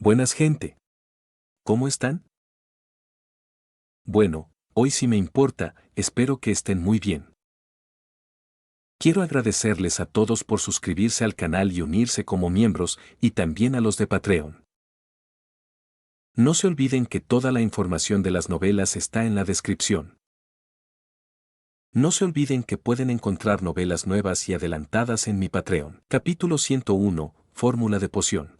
Buenas gente. ¿Cómo están? Bueno, hoy sí me importa, espero que estén muy bien. Quiero agradecerles a todos por suscribirse al canal y unirse como miembros, y también a los de Patreon. No se olviden que toda la información de las novelas está en la descripción. No se olviden que pueden encontrar novelas nuevas y adelantadas en mi Patreon. Capítulo 101, Fórmula de poción.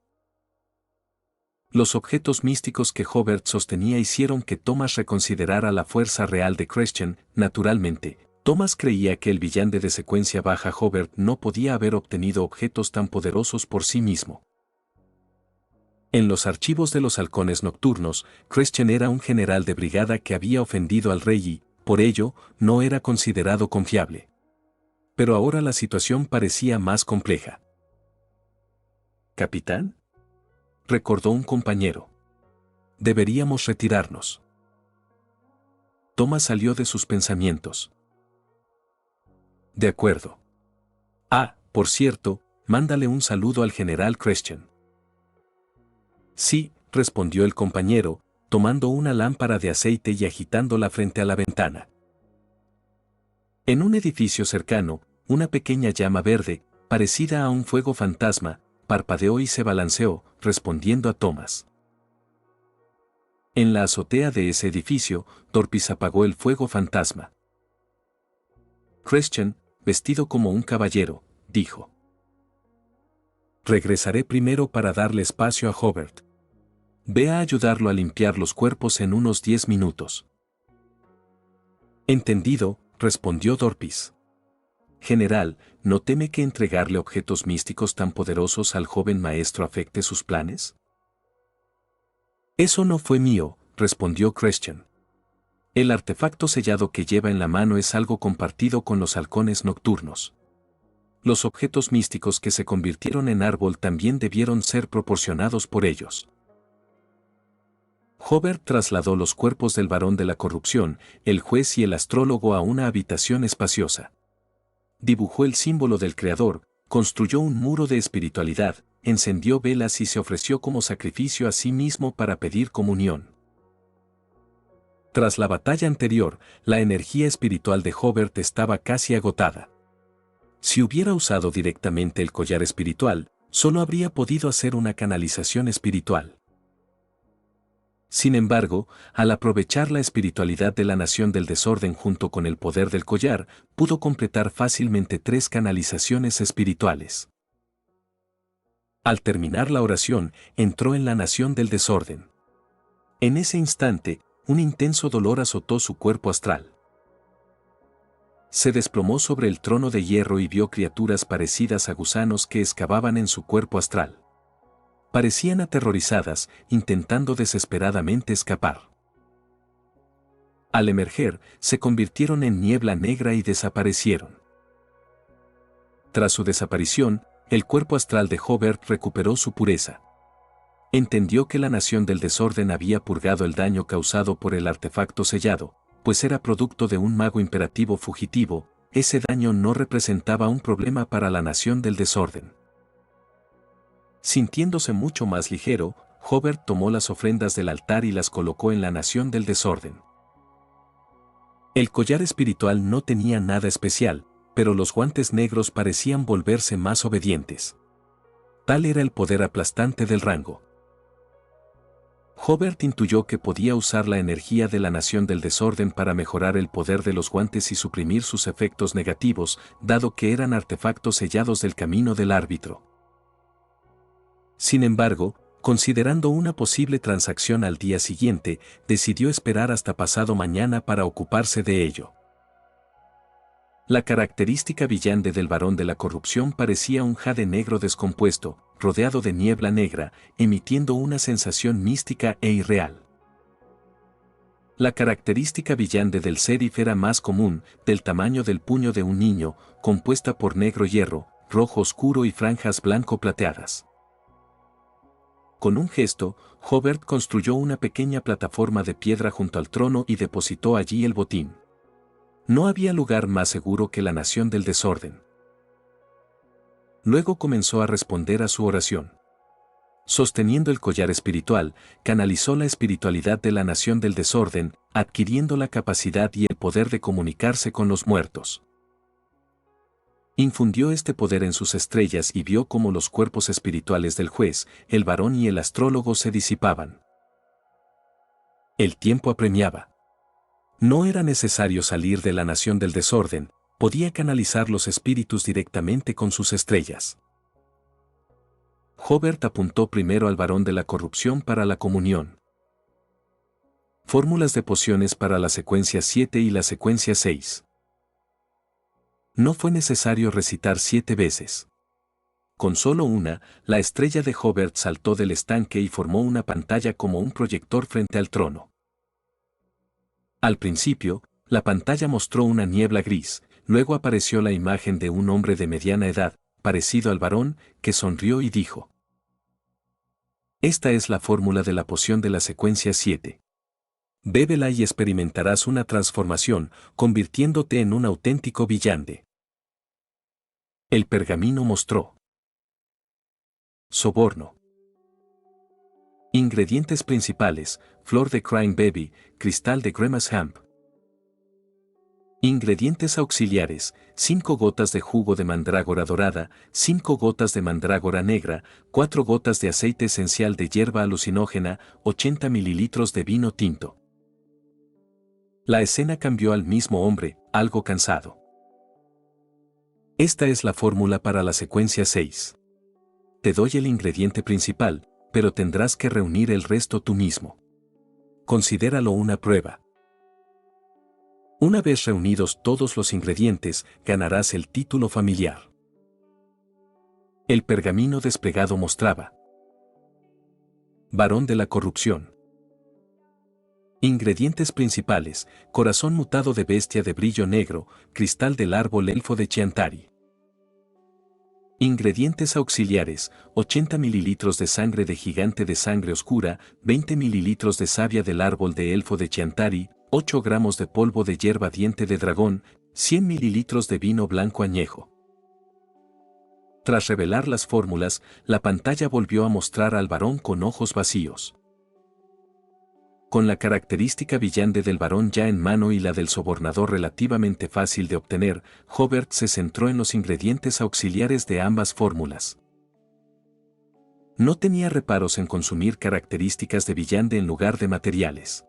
Los objetos místicos que Hobart sostenía hicieron que Thomas reconsiderara la fuerza real de Christian. Naturalmente, Thomas creía que el villano de secuencia baja Hobart no podía haber obtenido objetos tan poderosos por sí mismo. En los archivos de los halcones nocturnos, Christian era un general de brigada que había ofendido al rey y, por ello, no era considerado confiable. Pero ahora la situación parecía más compleja. ¿Capitán?, recordó un compañero. Deberíamos retirarnos. Thomas salió de sus pensamientos. De acuerdo. Ah, por cierto, mándale un saludo al general Christian. Sí, respondió el compañero, tomando una lámpara de aceite y agitándola frente a la ventana. En un edificio cercano, una pequeña llama verde, parecida a un fuego fantasma, parpadeó y se balanceó, respondiendo a Thomas. En la azotea de ese edificio, Dorpis apagó el fuego fantasma. Christian, vestido como un caballero, dijo. Regresaré primero para darle espacio a Hobart. Ve a ayudarlo a limpiar los cuerpos en unos 10 minutos. Entendido, respondió Dorpis. General, ¿no teme que entregarle objetos místicos tan poderosos al joven maestro afecte sus planes? Eso no fue mío, respondió Christian. El artefacto sellado que lleva en la mano es algo compartido con los halcones nocturnos. Los objetos místicos que se convirtieron en árbol también debieron ser proporcionados por ellos. Hobart trasladó los cuerpos del varón de la corrupción, el juez y el astrólogo a una habitación espaciosa. Dibujó el símbolo del Creador, construyó un muro de espiritualidad, encendió velas y se ofreció como sacrificio a sí mismo para pedir comunión. Tras la batalla anterior, la energía espiritual de Hobart estaba casi agotada. Si hubiera usado directamente el collar espiritual, solo habría podido hacer una canalización espiritual. Sin embargo, al aprovechar la espiritualidad de la nación del desorden junto con el poder del collar, pudo completar fácilmente 3 canalizaciones espirituales. Al terminar la oración, entró en la nación del desorden. En ese instante, un intenso dolor azotó su cuerpo astral. Se desplomó sobre el trono de hierro y vio criaturas parecidas a gusanos que excavaban en su cuerpo astral. Parecían aterrorizadas, intentando desesperadamente escapar. Al emerger, se convirtieron en niebla negra y desaparecieron. Tras su desaparición, el cuerpo astral de Hobart recuperó su pureza. Entendió que la nación del desorden había purgado el daño causado por el artefacto sellado, pues era producto de un mago imperativo fugitivo. Ese daño no representaba un problema para la nación del desorden. Sintiéndose mucho más ligero, Hobart tomó las ofrendas del altar y las colocó en la nación del desorden. El collar espiritual no tenía nada especial, pero los guantes negros parecían volverse más obedientes. Tal era el poder aplastante del rango. Hobart intuyó que podía usar la energía de la nación del desorden para mejorar el poder de los guantes y suprimir sus efectos negativos, dado que eran artefactos sellados del camino del árbitro. Sin embargo, considerando una posible transacción al día siguiente, decidió esperar hasta pasado mañana para ocuparse de ello. La característica brillante del varón de la corrupción parecía un jade negro descompuesto, rodeado de niebla negra, emitiendo una sensación mística e irreal. La característica brillante del serif era más común, del tamaño del puño de un niño, compuesta por negro hierro, rojo oscuro y franjas blanco-plateadas. Con un gesto, Hobart construyó una pequeña plataforma de piedra junto al trono y depositó allí el botín. No había lugar más seguro que la nación del desorden. Luego comenzó a responder a su oración. Sosteniendo el collar espiritual, canalizó la espiritualidad de la nación del desorden, adquiriendo la capacidad y el poder de comunicarse con los muertos. Infundió este poder en sus estrellas y vio cómo los cuerpos espirituales del juez, el varón y el astrólogo se disipaban. El tiempo apremiaba. No era necesario salir de la nación del desorden, podía canalizar los espíritus directamente con sus estrellas. Hobart apuntó primero al varón de la corrupción para la comunión. Fórmulas de pociones para la secuencia 7 y la secuencia 6. No fue necesario recitar 7 veces. Con solo una, la estrella de Hobart saltó del estanque y formó una pantalla como un proyector frente al trono. Al principio, la pantalla mostró una niebla gris, luego apareció la imagen de un hombre de mediana edad, parecido al varón, que sonrió y dijo: Esta es la fórmula de la poción de la secuencia 7. Bébela y experimentarás una transformación, convirtiéndote en un auténtico villande. El pergamino mostró: soborno. Ingredientes principales: flor de Crying Baby, cristal de Gremas Hemp. Ingredientes auxiliares: 5 gotas de jugo de mandrágora dorada, 5 gotas de mandrágora negra, 4 gotas de aceite esencial de hierba alucinógena, 80 mililitros de vino tinto. La escena cambió al mismo hombre, algo cansado. Esta es la fórmula para la secuencia 6. Te doy el ingrediente principal, pero tendrás que reunir el resto tú mismo. Considéralo una prueba. Una vez reunidos todos los ingredientes, ganarás el título familiar. El pergamino desplegado mostraba: varón de la corrupción. Ingredientes principales: corazón mutado de bestia de brillo negro, cristal del árbol elfo de Chiantari. Ingredientes auxiliares: 80 mililitros de sangre de gigante de sangre oscura, 20 mililitros de savia del árbol de elfo de Chiantari, 8 gramos de polvo de hierba diente de dragón, 100 mililitros de vino blanco añejo. Tras revelar las fórmulas, la pantalla volvió a mostrar al varón con ojos vacíos. Con la característica villande del varón ya en mano y la del sobornador relativamente fácil de obtener, Hobart se centró en los ingredientes auxiliares de ambas fórmulas. No tenía reparos en consumir características de villande en lugar de materiales.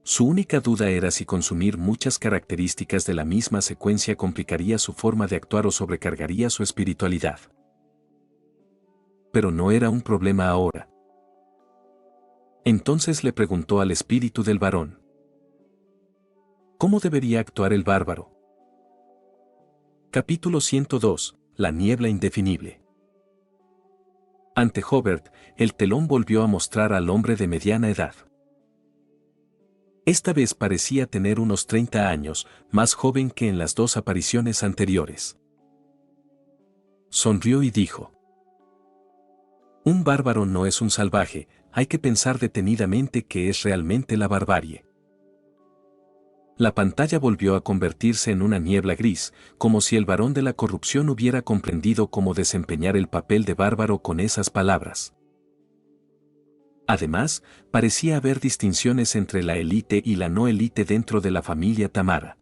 Su única duda era si consumir muchas características de la misma secuencia complicaría su forma de actuar o sobrecargaría su espiritualidad. Pero no era un problema ahora. Entonces le preguntó al espíritu del varón: ¿cómo debería actuar el bárbaro? Capítulo 102. La niebla indefinible. Ante Hobart, el telón volvió a mostrar al hombre de mediana edad. Esta vez parecía tener unos 30 años, más joven que en las 2 apariciones anteriores. Sonrió y dijo: un bárbaro no es un salvaje, hay que pensar detenidamente qué es realmente la barbarie. La pantalla volvió a convertirse en una niebla gris, como si el varón de la corrupción hubiera comprendido cómo desempeñar el papel de bárbaro con esas palabras. Además, parecía haber distinciones entre la élite y la no élite dentro de la familia Tamara.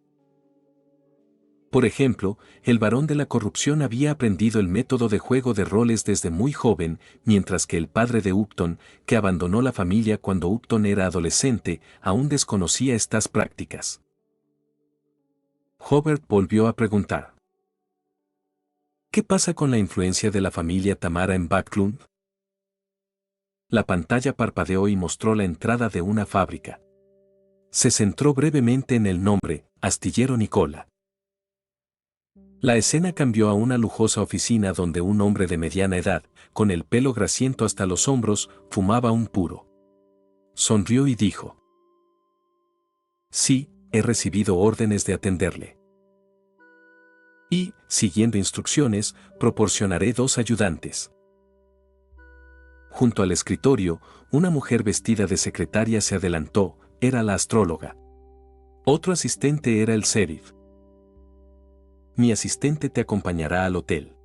Por ejemplo, el varón de la corrupción había aprendido el método de juego de roles desde muy joven, mientras que el padre de Upton, que abandonó la familia cuando Upton era adolescente, aún desconocía estas prácticas. Hobart volvió a preguntar: ¿qué pasa con la influencia de la familia Tamara en Backlund? La pantalla parpadeó y mostró la entrada de una fábrica. Se centró brevemente en el nombre, Astillero Nicola. La escena cambió a una lujosa oficina donde un hombre de mediana edad, con el pelo grasiento hasta los hombros, fumaba un puro. Sonrió y dijo: sí, he recibido órdenes de atenderle. Y, siguiendo instrucciones, proporcionaré 2 ayudantes. Junto al escritorio, una mujer vestida de secretaria se adelantó, era la astróloga. Otro asistente era el sheriff. Mi asistente te acompañará al hotel.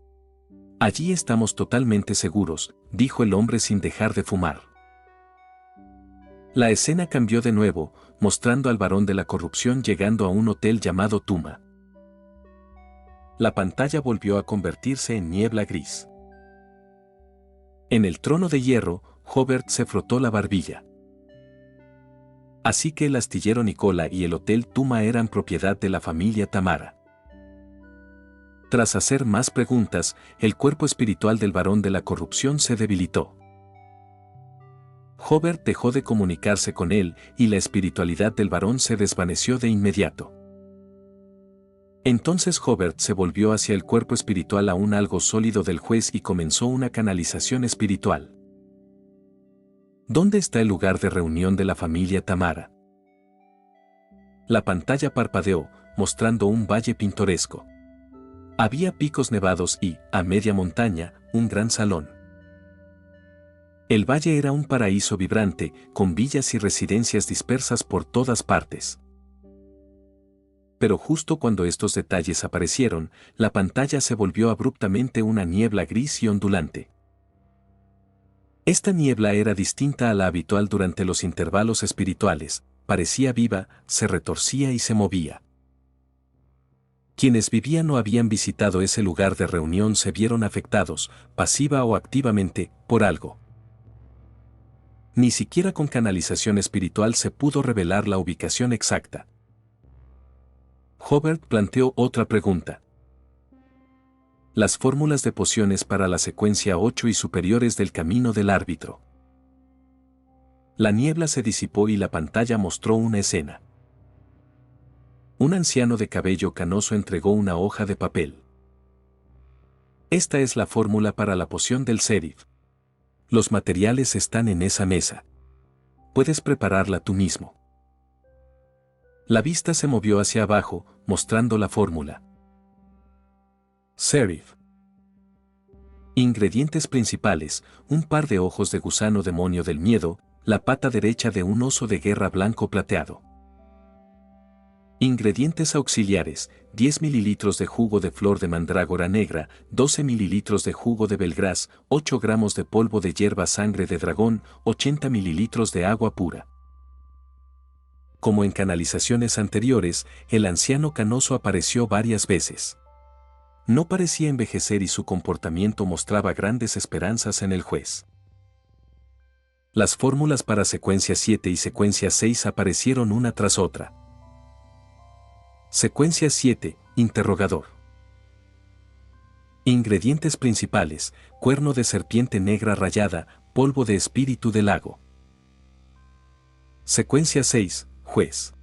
Allí estamos totalmente seguros, dijo el hombre sin dejar de fumar. La escena cambió de nuevo, mostrando al varón de la corrupción llegando a un hotel llamado Tuma. La pantalla volvió a convertirse en niebla gris. En el trono de hierro, Hobart se frotó la barbilla. Así que el astillero Nicola y el hotel Tuma eran propiedad de la familia Tamara. Tras hacer más preguntas, el cuerpo espiritual del varón de la corrupción se debilitó. Hobart dejó de comunicarse con él y la espiritualidad del varón se desvaneció de inmediato. Entonces Hobart se volvió hacia el cuerpo espiritual aún algo sólido del juez y comenzó una canalización espiritual. ¿Dónde está el lugar de reunión de la familia Tamara? La pantalla parpadeó, mostrando un valle pintoresco. Había picos nevados y, a media montaña, un gran salón. El valle era un paraíso vibrante, con villas y residencias dispersas por todas partes. Pero justo cuando estos detalles aparecieron, la pantalla se volvió abruptamente una niebla gris y ondulante. Esta niebla era distinta a la habitual durante los intervalos espirituales, parecía viva, se retorcía y se movía. Quienes vivían o habían visitado ese lugar de reunión se vieron afectados, pasiva o activamente, por algo. Ni siquiera con canalización espiritual se pudo revelar la ubicación exacta. Hobart planteó otra pregunta. Las fórmulas de pociones para la secuencia 8 y superiores del camino del árbitro. La niebla se disipó y la pantalla mostró una escena. Un anciano de cabello canoso entregó una hoja de papel. Esta es la fórmula para la poción del Serif. Los materiales están en esa mesa. Puedes prepararla tú mismo. La vista se movió hacia abajo, mostrando la fórmula. Serif. Ingredientes principales: un par de ojos de gusano demonio del miedo, la pata derecha de un oso de guerra blanco plateado. Ingredientes auxiliares: 10 ml de jugo de flor de mandrágora negra, 12 ml de jugo de belgrás, 8 gramos de polvo de hierba sangre de dragón, 80 ml de agua pura. Como en canalizaciones anteriores, el anciano canoso apareció varias veces. No parecía envejecer y su comportamiento mostraba grandes esperanzas en el juez. Las fórmulas para secuencia 7 y secuencia 6 aparecieron una tras otra. Secuencia 7, interrogador. Ingredientes principales: cuerno de serpiente negra rayada, polvo de espíritu del lago. Secuencia 6, juez.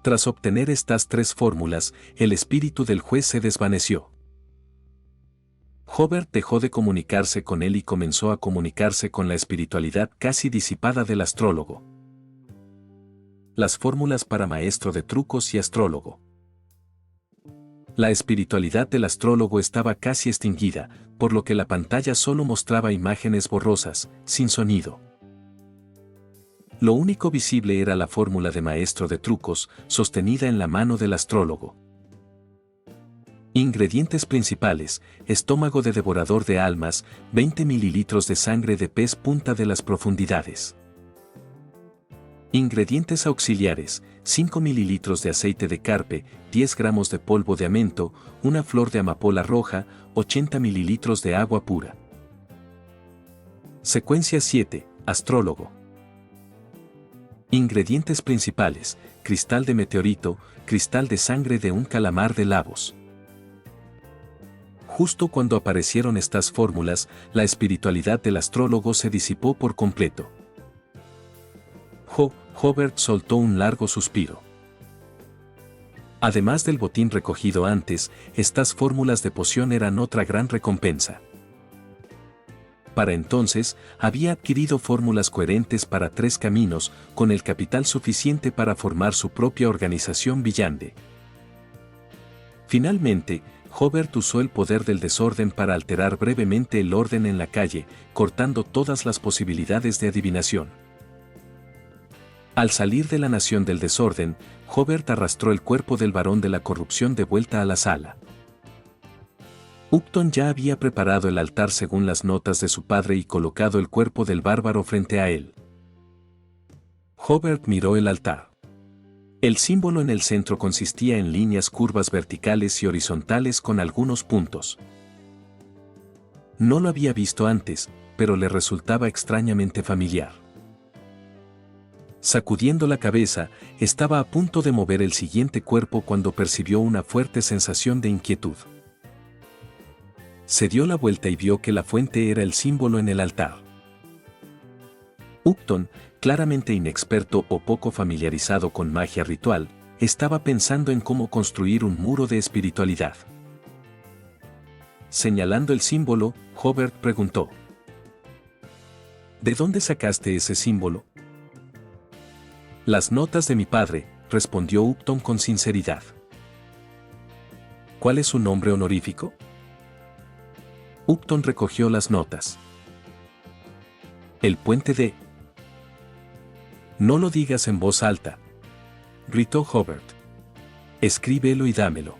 Tras obtener estas tres fórmulas, el espíritu del juez se desvaneció. Hobart dejó de comunicarse con él y comenzó a comunicarse con la espiritualidad casi disipada del astrólogo. Las fórmulas para maestro de trucos y astrólogo. La espiritualidad del astrólogo estaba casi extinguida, por lo que la pantalla solo mostraba imágenes borrosas, sin sonido. Lo único visible era la fórmula de maestro de trucos, sostenida en la mano del astrólogo. Ingredientes principales: estómago de devorador de almas, 20 ml de sangre de pez punta de las profundidades. Ingredientes auxiliares: 5 ml de aceite de carpe, 10 gramos de polvo de amento, una flor de amapola roja, 80 ml de agua pura. Secuencia 7, astrólogo. Ingredientes principales: cristal de meteorito, cristal de sangre de un calamar de Lavos. Justo cuando aparecieron estas fórmulas, la espiritualidad del astrólogo se disipó por completo. Hobart soltó un largo suspiro. Además del botín recogido antes, estas fórmulas de poción eran otra gran recompensa. Para entonces, había adquirido fórmulas coherentes para 3 caminos, con el capital suficiente para formar su propia organización Villande. Finalmente, Hobart usó el poder del desorden para alterar brevemente el orden en la calle, cortando todas las posibilidades de adivinación. Al salir de la nación del desorden, Hobart arrastró el cuerpo del varón de la corrupción de vuelta a la sala. Upton ya había preparado el altar según las notas de su padre y colocado el cuerpo del bárbaro frente a él. Hobart miró el altar. El símbolo en el centro consistía en líneas curvas verticales y horizontales con algunos puntos. No lo había visto antes, pero le resultaba extrañamente familiar. Sacudiendo la cabeza, estaba a punto de mover el siguiente cuerpo cuando percibió una fuerte sensación de inquietud. Se dio la vuelta y vio que la fuente era el símbolo en el altar. Upton, claramente inexperto o poco familiarizado con magia ritual, estaba pensando en cómo construir un muro de espiritualidad. Señalando el símbolo, Hobart preguntó: ¿De dónde sacaste ese símbolo? Las notas de mi padre, respondió Upton con sinceridad. ¿Cuál es su nombre honorífico? Upton recogió las notas. El puente de... No lo digas en voz alta, gritó Hobart. Escríbelo y dámelo.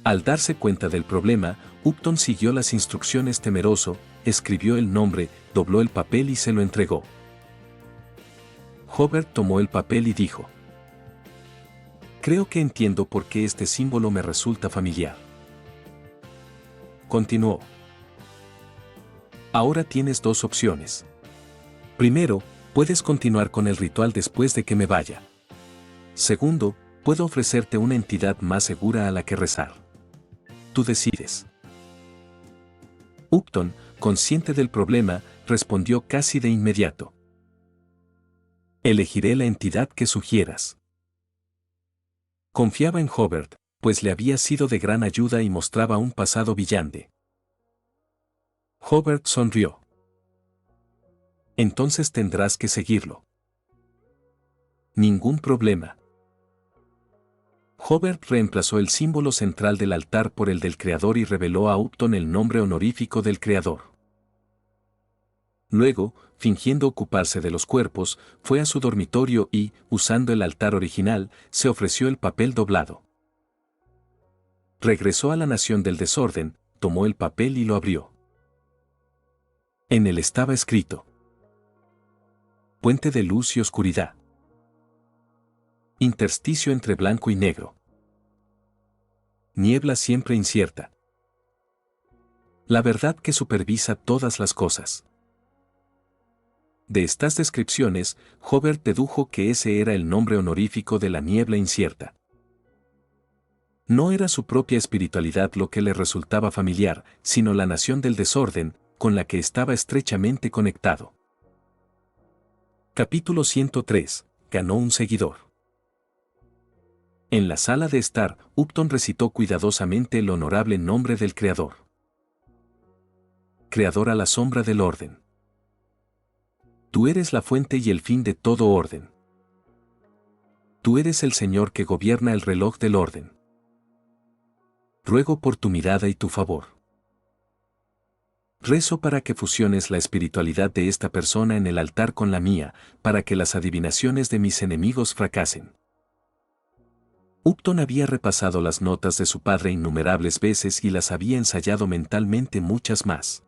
Al darse cuenta del problema, Upton siguió las instrucciones temeroso, escribió el nombre, dobló el papel y se lo entregó. Hobart tomó el papel y dijo: Creo que entiendo por qué este símbolo me resulta familiar. Continuó: Ahora tienes dos opciones. Primero, puedes continuar con el ritual después de que me vaya. Segundo, puedo ofrecerte una entidad más segura a la que rezar. Tú decides. Upton, consciente del problema, respondió casi de inmediato: Elegiré la entidad que sugieras. Confiaba en Hobart, pues le había sido de gran ayuda y mostraba un pasado brillante. Hobart sonrió. Entonces tendrás que seguirlo. Ningún problema. Hobart reemplazó el símbolo central del altar por el del creador y reveló a Upton el nombre honorífico del creador. Luego, fingiendo ocuparse de los cuerpos, fue a su dormitorio y, usando el altar original, se ofreció el papel doblado. Regresó a la nación del desorden, tomó el papel y lo abrió. En él estaba escrito: Puente de luz y oscuridad. Intersticio entre blanco y negro. Niebla siempre incierta. La verdad que supervisa todas las cosas. De estas descripciones, Hobart dedujo que ese era el nombre honorífico de la niebla incierta. No era su propia espiritualidad lo que le resultaba familiar, sino la nación del desorden, con la que estaba estrechamente conectado. Capítulo 103. Ganó un seguidor. En la sala de estar, Upton recitó cuidadosamente el honorable nombre del Creador. Creador a la sombra del orden. Tú eres la fuente y el fin de todo orden. Tú eres el Señor que gobierna el reloj del orden. Ruego por tu mirada y tu favor. Rezo para que fusiones la espiritualidad de esta persona en el altar con la mía, para que las adivinaciones de mis enemigos fracasen. Upton había repasado las notas de su padre innumerables veces y las había ensayado mentalmente muchas más.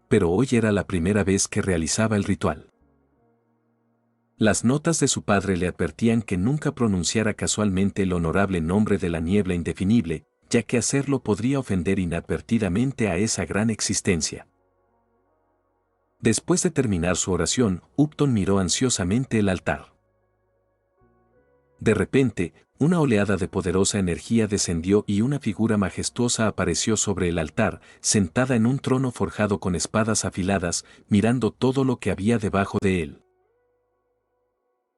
Pero hoy era la primera vez que realizaba el ritual. Las notas de su padre le advertían que nunca pronunciara casualmente el honorable nombre de la niebla indefinible, ya que hacerlo podría ofender inadvertidamente a esa gran existencia. Después de terminar su oración, Upton miró ansiosamente el altar. De repente, una oleada de poderosa energía descendió y una figura majestuosa apareció sobre el altar, sentada en un trono forjado con espadas afiladas, mirando todo lo que había debajo de él.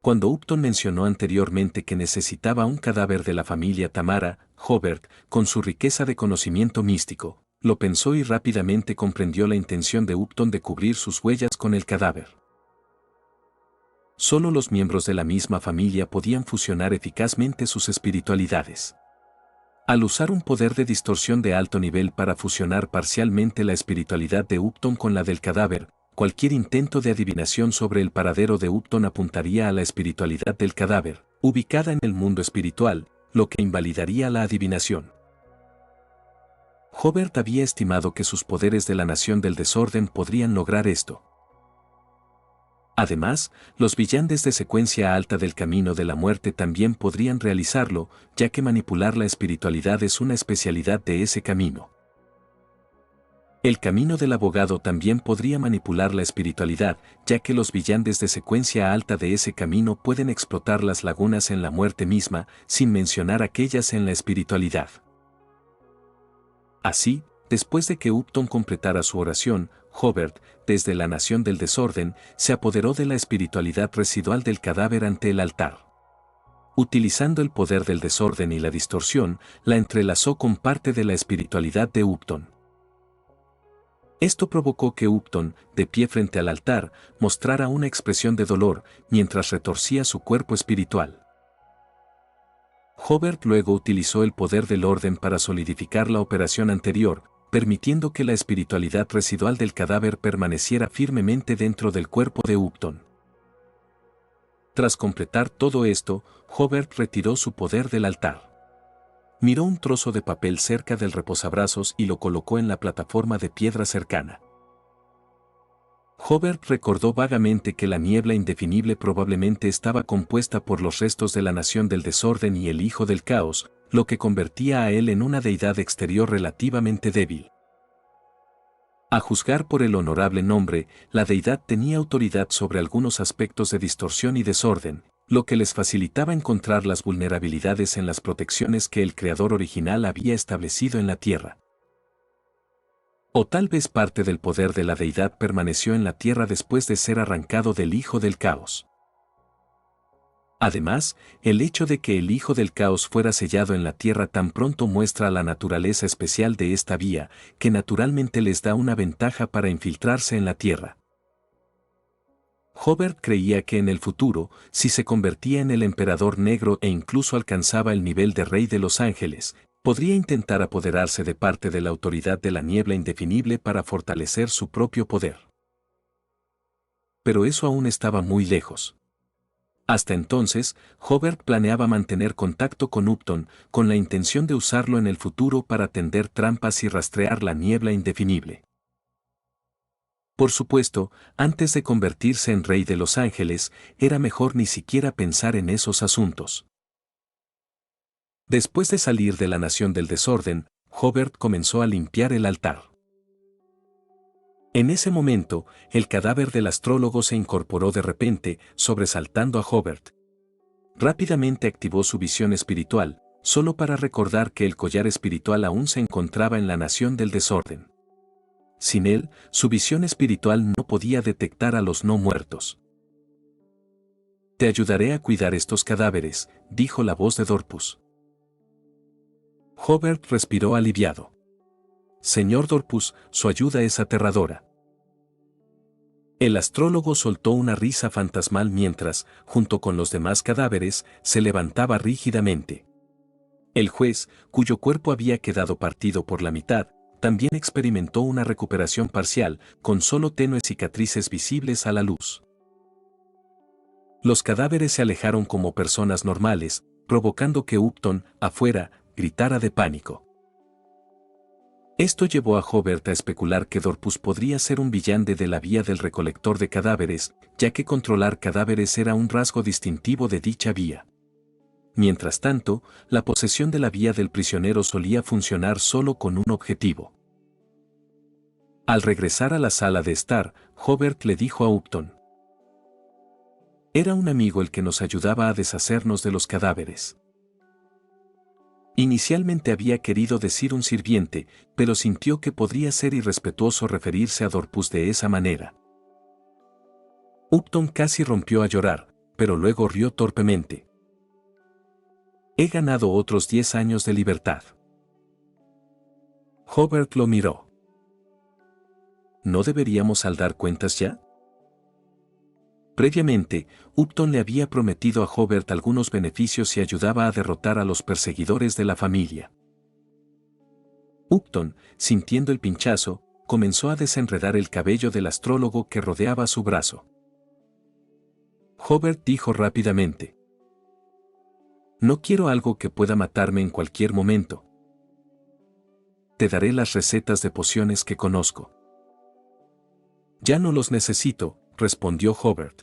Cuando Upton mencionó anteriormente que necesitaba un cadáver de la familia Tamara, Hobart, con su riqueza de conocimiento místico, lo pensó y rápidamente comprendió la intención de Upton de cubrir sus huellas con el cadáver. Solo los miembros de la misma familia podían fusionar eficazmente sus espiritualidades. Al usar un poder de distorsión de alto nivel para fusionar parcialmente la espiritualidad de Upton con la del cadáver, cualquier intento de adivinación sobre el paradero de Upton apuntaría a la espiritualidad del cadáver, ubicada en el mundo espiritual, lo que invalidaría la adivinación. Hobart había estimado que sus poderes de la Nación del Desorden podrían lograr esto. Además, los villanes de secuencia alta del Camino de la Muerte también podrían realizarlo, ya que manipular la espiritualidad es una especialidad de ese camino. El Camino del Abogado también podría manipular la espiritualidad, ya que los villanes de secuencia alta de ese camino pueden explotar las lagunas en la muerte misma, sin mencionar aquellas en la espiritualidad. Así, después de que Upton completara su oración, Hobart, desde la Nación del Desorden, se apoderó de la espiritualidad residual del cadáver ante el altar. Utilizando el poder del desorden y la distorsión, la entrelazó con parte de la espiritualidad de Upton. Esto provocó que Upton, de pie frente al altar, mostrara una expresión de dolor, mientras retorcía su cuerpo espiritual. Hobart luego utilizó el poder del orden para solidificar la operación anterior, permitiendo que la espiritualidad residual del cadáver permaneciera firmemente dentro del cuerpo de Upton. Tras completar todo esto, Hobart retiró su poder del altar. Miró un trozo de papel cerca del reposabrazos y lo colocó en la plataforma de piedra cercana. Hobart recordó vagamente que la niebla indefinible probablemente estaba compuesta por los restos de la Nación del Desorden y el Hijo del Caos, lo que convertía a él en una deidad exterior relativamente débil. A juzgar por el honorable nombre, la deidad tenía autoridad sobre algunos aspectos de distorsión y desorden, lo que les facilitaba encontrar las vulnerabilidades en las protecciones que el creador original había establecido en la Tierra. O tal vez parte del poder de la deidad permaneció en la Tierra después de ser arrancado del Hijo del Caos. Además, el hecho de que el Hijo del Caos fuera sellado en la Tierra tan pronto muestra la naturaleza especial de esta vía, que naturalmente les da una ventaja para infiltrarse en la Tierra. Hobart creía que en el futuro, si se convertía en el Emperador Negro e incluso alcanzaba el nivel de Rey de los Ángeles, podría intentar apoderarse de parte de la autoridad de la niebla indefinible para fortalecer su propio poder. Pero eso aún estaba muy lejos. Hasta entonces, Hobart planeaba mantener contacto con Upton, con la intención de usarlo en el futuro para tender trampas y rastrear la niebla indefinible. Por supuesto, antes de convertirse en Rey de los Ángeles, era mejor ni siquiera pensar en esos asuntos. Después de salir de la Nación del Desorden, Hobart comenzó a limpiar el altar. En ese momento, el cadáver del astrólogo se incorporó de repente, sobresaltando a Hobart. Rápidamente activó su visión espiritual, solo para recordar que el collar espiritual aún se encontraba en la Nación del Desorden. Sin él, su visión espiritual no podía detectar a los no muertos. «Te ayudaré a cuidar estos cadáveres», dijo la voz de Dorpus. Hobart respiró aliviado. «Señor Dorpus, su ayuda es aterradora». El astrólogo soltó una risa fantasmal mientras, junto con los demás cadáveres, se levantaba rígidamente. El juez, cuyo cuerpo había quedado partido por la mitad, también experimentó una recuperación parcial, con solo tenues cicatrices visibles a la luz. Los cadáveres se alejaron como personas normales, provocando que Upton, afuera, gritara de pánico. Esto llevó a Hobart a especular que Dorpus podría ser un villano de la vía del recolector de cadáveres, ya que controlar cadáveres era un rasgo distintivo de dicha vía. Mientras tanto, la posesión de la vía del prisionero solía funcionar solo con un objetivo. Al regresar a la sala de estar, Hobart le dijo a Upton: «Era un amigo el que nos ayudaba a deshacernos de los cadáveres». Inicialmente había querido decir un sirviente, pero sintió que podría ser irrespetuoso referirse a Dorpus de esa manera. Upton casi rompió a llorar, pero luego rió torpemente. «He ganado otros 10 años de libertad». Hobart lo miró. ¿No deberíamos saldar cuentas ya? Previamente, Upton le había prometido a Hobart algunos beneficios si ayudaba a derrotar a los perseguidores de la familia. Upton, sintiendo el pinchazo, comenzó a desenredar el cabello del astrólogo que rodeaba su brazo. Hobart dijo rápidamente: «No quiero algo que pueda matarme en cualquier momento». te daré las recetas de pociones que conozco. Ya no los necesito, respondió Hobart.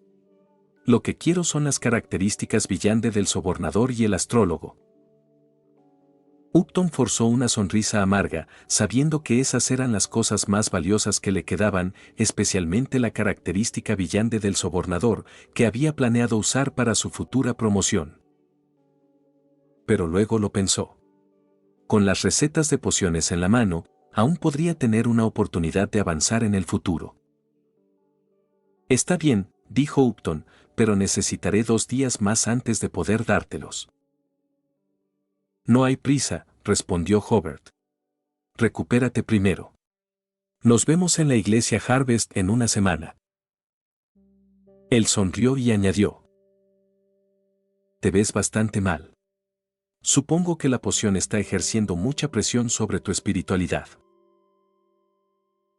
Lo que quiero son las características Villande del sobornador y el astrólogo. Upton forzó una sonrisa amarga, sabiendo que esas eran las cosas más valiosas que le quedaban, especialmente la característica Villande del sobornador, que había planeado usar para su futura promoción. Pero luego lo pensó. Con las recetas de pociones en la mano, aún podría tener una oportunidad de avanzar en el futuro. Está bien, dijo Upton, pero necesitaré 2 días más antes de poder dártelos. No hay prisa, respondió Hobart. Recupérate primero. Nos vemos en la iglesia Harvest en una semana. Él sonrió y añadió. Te ves bastante mal. Supongo que la poción está ejerciendo mucha presión sobre tu espiritualidad.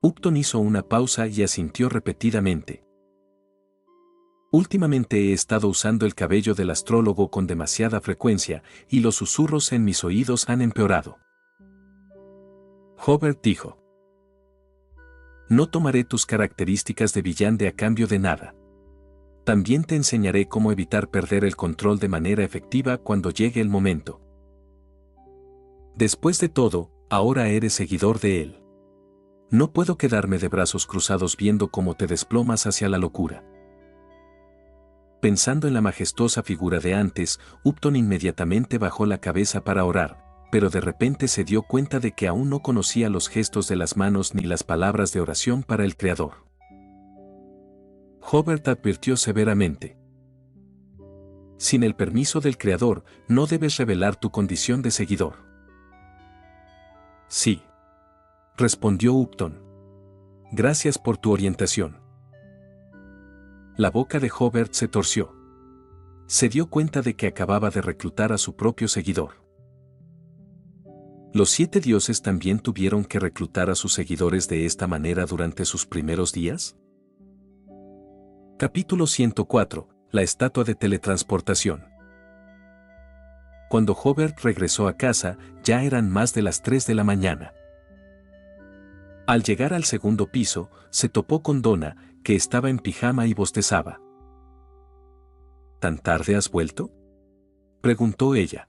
Upton hizo una pausa y asintió repetidamente. Últimamente he estado usando el cabello del astrólogo con demasiada frecuencia, y los susurros en mis oídos han empeorado. Hobart dijo. No tomaré tus características de Villande a cambio de nada. También te enseñaré cómo evitar perder el control de manera efectiva cuando llegue el momento. Después de todo, ahora eres seguidor de él. No puedo quedarme de brazos cruzados viendo cómo te desplomas hacia la locura. Pensando en la majestuosa figura de antes, Upton inmediatamente bajó la cabeza para orar, pero de repente se dio cuenta de que aún no conocía los gestos de las manos ni las palabras de oración para el Creador. Hobart advirtió severamente. Sin el permiso del Creador, no debes revelar tu condición de seguidor. Sí. Respondió Upton. Gracias por tu orientación. La boca de Hobart se torció. Se dio cuenta de que acababa de reclutar a su propio seguidor. ¿Los 7 dioses también tuvieron que reclutar a sus seguidores de esta manera durante sus primeros días? Capítulo 104. La estatua de teletransportación. Cuando Hobart regresó a casa, ya eran más de las 3 de la mañana. Al llegar al segundo piso, se topó con Donna, que estaba en pijama y bostezaba. ¿Tan tarde has vuelto?, preguntó ella.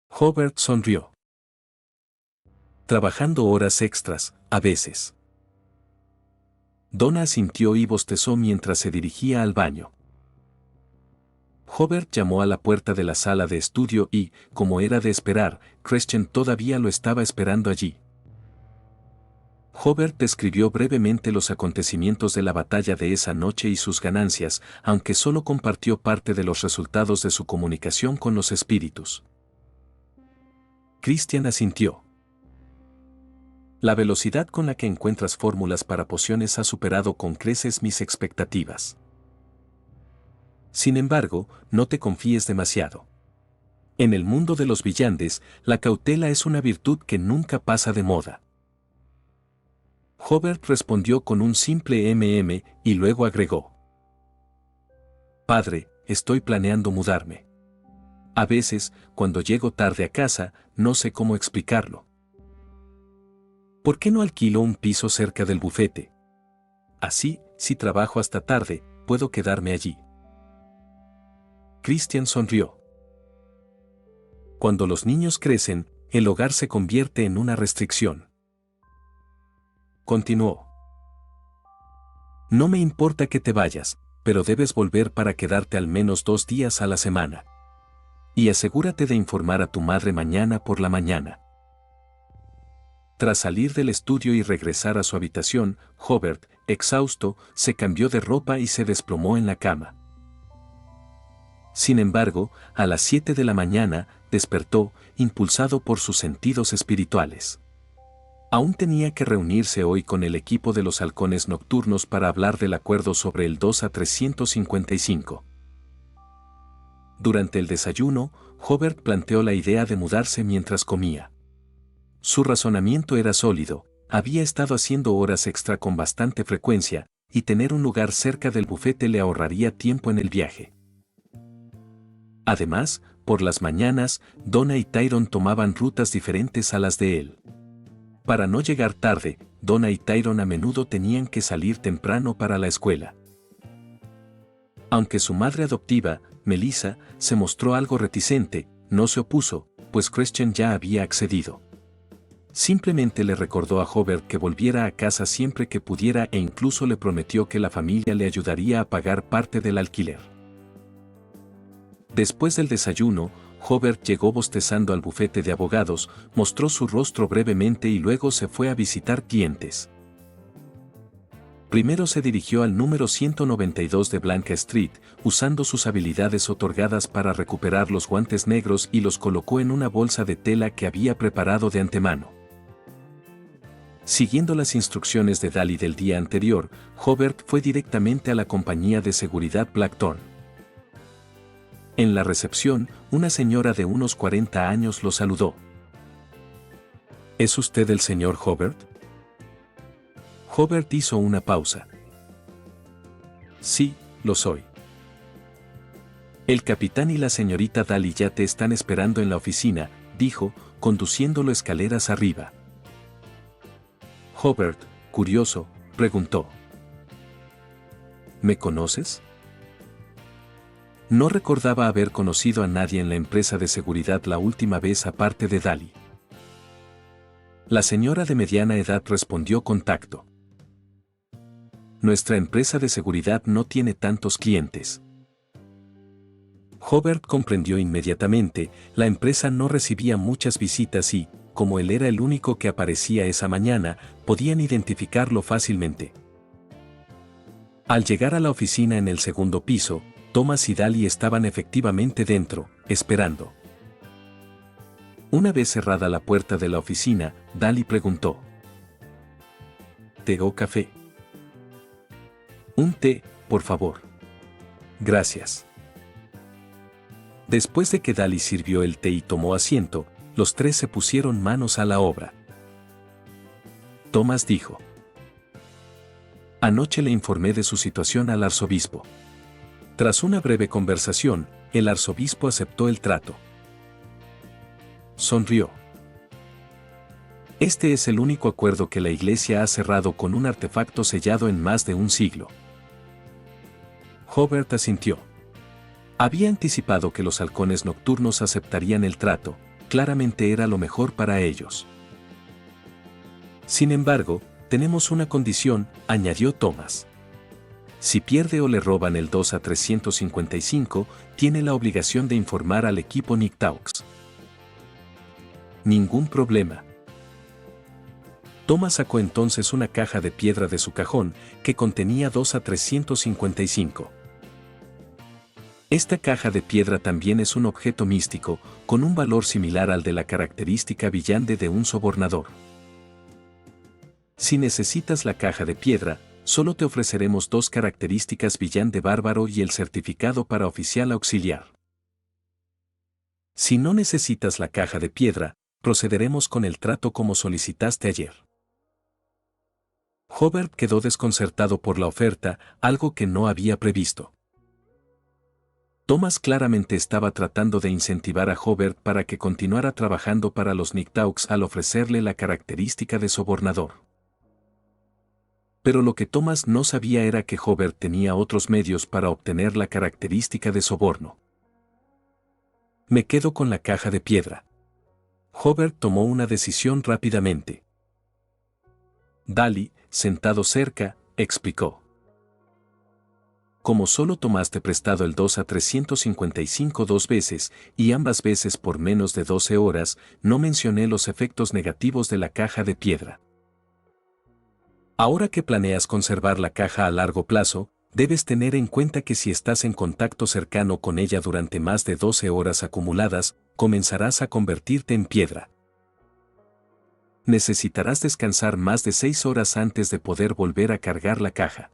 Hobart sonrió. Trabajando horas extras, a veces. Donna asintió y bostezó mientras se dirigía al baño. Hobart llamó a la puerta de la sala de estudio y, como era de esperar, Crescent todavía lo estaba esperando allí. Hobart describió brevemente los acontecimientos de la batalla de esa noche y sus ganancias, aunque solo compartió parte de los resultados de su comunicación con los espíritus. Christian asintió. La velocidad con la que encuentras fórmulas para pociones ha superado con creces mis expectativas. Sin embargo, no te confíes demasiado. En el mundo de los Villandes, la cautela es una virtud que nunca pasa de moda. Hobart respondió con un simple y luego agregó. Padre, estoy planeando mudarme. A veces, cuando llego tarde a casa, no sé cómo explicarlo. ¿Por qué no alquilo un piso cerca del bufete? Así, si trabajo hasta tarde, puedo quedarme allí. Christian sonrió. Cuando los niños crecen, el hogar se convierte en una restricción. Continuó. No me importa que te vayas, pero debes volver para quedarte al menos 2 días a la semana. Y asegúrate de informar a tu madre mañana por la mañana. Tras salir del estudio y regresar a su habitación, Hobart, exhausto, se cambió de ropa y se desplomó en la cama. Sin embargo, a las 7 de la mañana, despertó, impulsado por sus sentidos espirituales. Aún tenía que reunirse hoy con el equipo de los halcones nocturnos para hablar del acuerdo sobre el 2-355. Durante el desayuno, Hobart planteó la idea de mudarse mientras comía. Su razonamiento era sólido, había estado haciendo horas extra con bastante frecuencia, y tener un lugar cerca del bufete le ahorraría tiempo en el viaje. Además, Por las mañanas, Donna y Tyrone tomaban rutas diferentes a las de él. Para no llegar tarde, Donna y Tyrone a menudo tenían que salir temprano para la escuela. Aunque su madre adoptiva, Melissa, se mostró algo reticente, no se opuso, pues Christian ya había accedido. Simplemente le recordó a Hobart que volviera a casa siempre que pudiera e incluso le prometió que la familia le ayudaría a pagar parte del alquiler. Después del desayuno, Hobart llegó bostezando al bufete de abogados, mostró su rostro brevemente y luego se fue a visitar clientes. Primero se dirigió al número 192 de Blanca Street, usando sus habilidades otorgadas para recuperar los guantes negros y los colocó en una bolsa de tela que había preparado de antemano. Siguiendo las instrucciones de Daly del día anterior, Hobart fue directamente a la compañía de seguridad Blackthorn. En la recepción, una señora de unos 40 años lo saludó. ¿Es usted el señor Hobart? Hobart hizo una pausa. Sí, lo soy. El capitán y la señorita Daly ya te están esperando en la oficina, dijo, conduciéndolo escaleras arriba. Hobart, curioso, preguntó. ¿Me conoces? No recordaba haber conocido a nadie en la empresa de seguridad la última vez aparte de Daly. La señora de mediana edad respondió con tacto. Nuestra empresa de seguridad no tiene tantos clientes. Hobart comprendió inmediatamente, la empresa no recibía muchas visitas y, como él era el único que aparecía esa mañana, podían identificarlo fácilmente. Al llegar a la oficina en el segundo piso, Thomas y Daly estaban efectivamente dentro, esperando. Una vez cerrada la puerta de la oficina, Daly preguntó. ¿Té o café? Un té, por favor. Gracias. Después de que Daly sirvió el té y tomó asiento, los tres se pusieron manos a la obra. Thomas dijo. Anoche le informé de su situación al arzobispo. Tras una breve conversación, el arzobispo aceptó el trato. Sonrió. Este es el único acuerdo que la Iglesia ha cerrado con un artefacto sellado en más de un siglo. Hobart asintió. Había anticipado que los halcones nocturnos aceptarían el trato, claramente era lo mejor para ellos. Sin embargo, tenemos una condición, añadió Thomas. Si pierde o le roban el 2 a 355, tiene la obligación de informar al equipo Nicktoons. Ningún problema. Thomas sacó entonces una caja de piedra de su cajón, que contenía 2 a 355. Esta caja de piedra también es un objeto místico, con un valor similar al de la característica villande de un sobornador. Si necesitas la caja de piedra, solo te ofreceremos 2 características villande bárbaro y el certificado para oficial auxiliar. Si no necesitas la caja de piedra, procederemos con el trato como solicitaste ayer. Hobart quedó desconcertado por la oferta, algo que no había previsto. Thomas claramente estaba tratando de incentivar a Hobart para que continuara trabajando para los Nicktoons al ofrecerle la característica de sobornador. Pero lo que Thomas no sabía era que Hobart tenía otros medios para obtener la característica de soborno. Me quedo con la caja de piedra. Hobart tomó una decisión rápidamente. Daly, sentado cerca, explicó. Como solo tomaste prestado el 2 a 355 2 veces, y ambas veces por menos de 12 horas, no mencioné los efectos negativos de la caja de piedra. Ahora que planeas conservar la caja a largo plazo, debes tener en cuenta que si estás en contacto cercano con ella durante más de 12 horas acumuladas, comenzarás a convertirte en piedra. Necesitarás descansar más de 6 horas antes de poder volver a cargar la caja.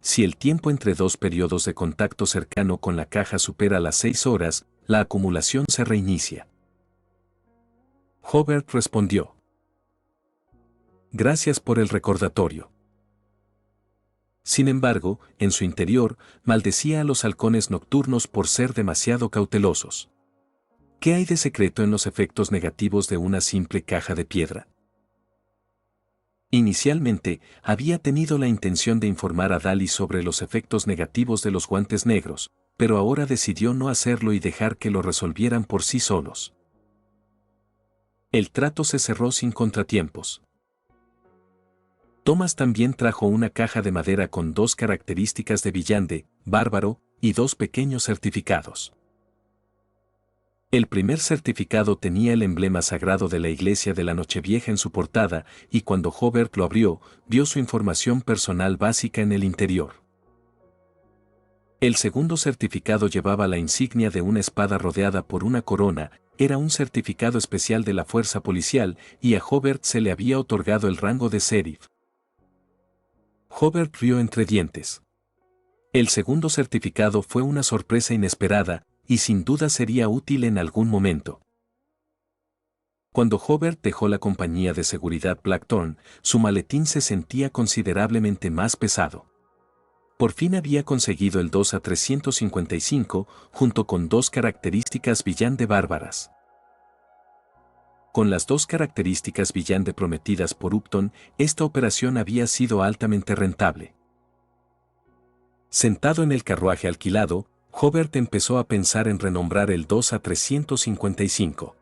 Si el tiempo entre 2 periodos de contacto cercano con la caja supera las 6 horas, la acumulación se reinicia. Hobart respondió. Gracias por el recordatorio. Sin embargo, en su interior, maldecía a los halcones nocturnos por ser demasiado cautelosos. ¿Qué hay de secreto en los efectos negativos de una simple caja de piedra? Inicialmente, había tenido la intención de informar a Daly sobre los efectos negativos de los guantes negros, pero ahora decidió no hacerlo y dejar que lo resolvieran por sí solos. El trato se cerró sin contratiempos. Thomas también trajo una caja de madera con 2 características de villante, bárbaro, y 2 pequeños certificados. El primer certificado tenía el emblema sagrado de la Iglesia de la Nochevieja en su portada, y cuando Hobart lo abrió, vio su información personal básica en el interior. El segundo certificado llevaba la insignia de una espada rodeada por una corona, era un certificado especial de la fuerza policial, y a Hobart se le había otorgado el rango de sheriff. Hobart rió entre dientes. El segundo certificado fue una sorpresa inesperada, y sin duda sería útil en algún momento. Cuando Hobart dejó la compañía de seguridad Blackthorn, su maletín se sentía considerablemente más pesado. Por fin había conseguido el 2 a 355, junto con 2 características villante bárbaras. Con las 2 características villante prometidas por Upton, esta operación había sido altamente rentable. Sentado en el carruaje alquilado, Hobart empezó a pensar en renombrar el 2 a 355.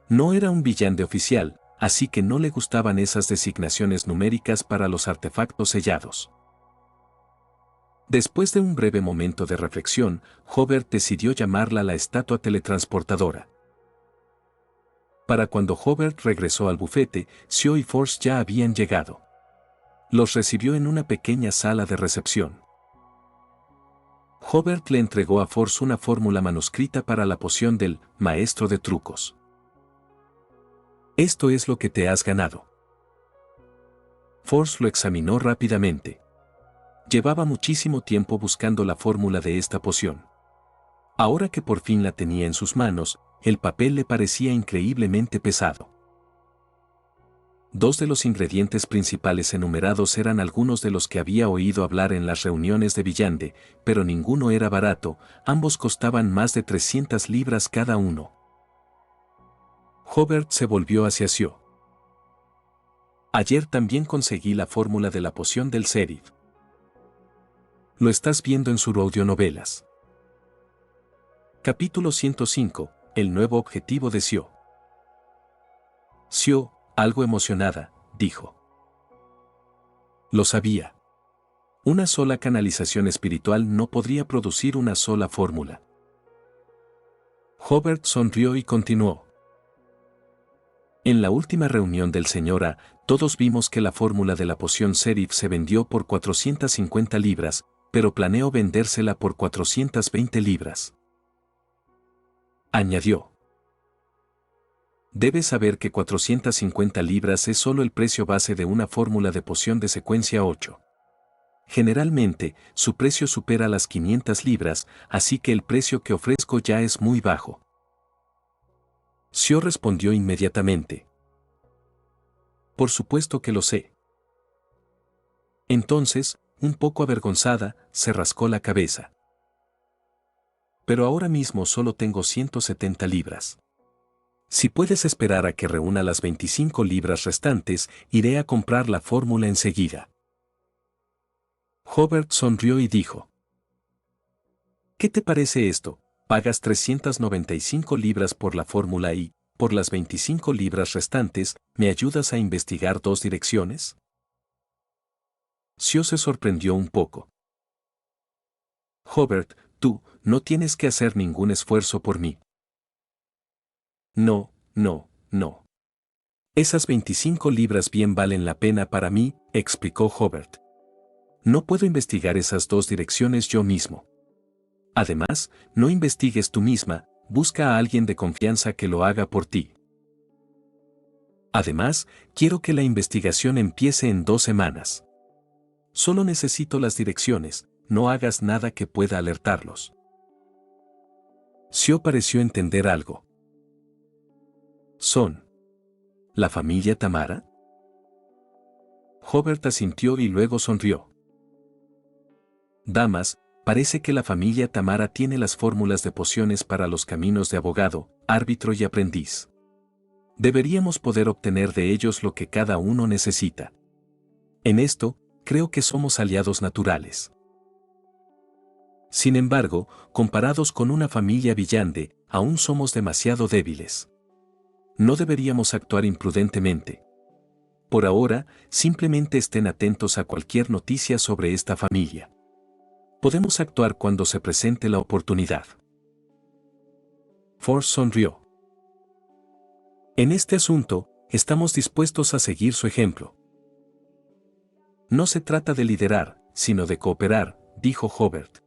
No era un villante oficial, así que no le gustaban esas designaciones numéricas para los artefactos sellados. Después de un breve momento de reflexión, Hobart decidió llamarla la estatua teletransportadora. Para cuando Hobart regresó al bufete, Sio y Force ya habían llegado. Los recibió en una pequeña sala de recepción. Hobart le entregó a Force una fórmula manuscrita para la poción del maestro de trucos. Esto es lo que te has ganado. Force lo examinó rápidamente. Llevaba muchísimo tiempo buscando la fórmula de esta poción. Ahora que por fin la tenía en sus manos, el papel le parecía increíblemente pesado. 2 de los ingredientes principales enumerados eran algunos de los que había oído hablar en las reuniones de villante, pero ninguno era barato, ambos costaban más de 300 libras cada uno. Hobart se volvió hacia Sio. Ayer también conseguí la fórmula de la poción del sheriff. Lo estás viendo en sus audionovelas. Capítulo 105, el nuevo objetivo de Sio. Sio, algo emocionada, dijo. Lo sabía. Una sola canalización espiritual no podría producir una sola fórmula. Hobart sonrió y continuó. En la última reunión del Sr. A, todos vimos que la fórmula de la poción sheriff se vendió por 450 libras, pero planeo vendérsela por 420 libras. Añadió. Debes saber que 450 libras es solo el precio base de una fórmula de poción de secuencia 8. Generalmente, su precio supera las 500 libras, así que el precio que ofrezco ya es muy bajo. Sio respondió inmediatamente. Por supuesto que lo sé. Entonces, un poco avergonzada, se rascó la cabeza. Pero ahora mismo solo tengo 170 libras. Si puedes esperar a que reúna las 25 libras restantes, iré a comprar la fórmula enseguida. Hobart sonrió y dijo. ¿Qué te parece esto? Pagas 395 libras por la fórmula y, por las 25 libras restantes, ¿me ayudas a investigar 2 direcciones? Sio se sorprendió un poco. Hobart, tú, no tienes que hacer ningún esfuerzo por mí. No. Esas 25 libras bien valen la pena para mí, explicó Hobart. No puedo investigar esas 2 direcciones yo mismo. Además, no investigues tú misma, busca a alguien de confianza que lo haga por ti. Además, quiero que la investigación empiece en 2 semanas. Solo necesito las direcciones, no hagas nada que pueda alertarlos. Sio pareció entender algo. ¿Son la familia Tamara? Hobart asintió y luego sonrió. Damas, parece que la familia Tamara tiene las fórmulas de pociones para los caminos de abogado, árbitro y aprendiz. Deberíamos poder obtener de ellos lo que cada uno necesita. En esto, creo que somos aliados naturales. Sin embargo, comparados con una familia Villande, aún somos demasiado débiles. No deberíamos actuar imprudentemente. Por ahora, simplemente estén atentos a cualquier noticia sobre esta familia. Podemos actuar cuando se presente la oportunidad. Force sonrió. En este asunto, estamos dispuestos a seguir su ejemplo. No se trata de liderar, sino de cooperar, dijo Hobart.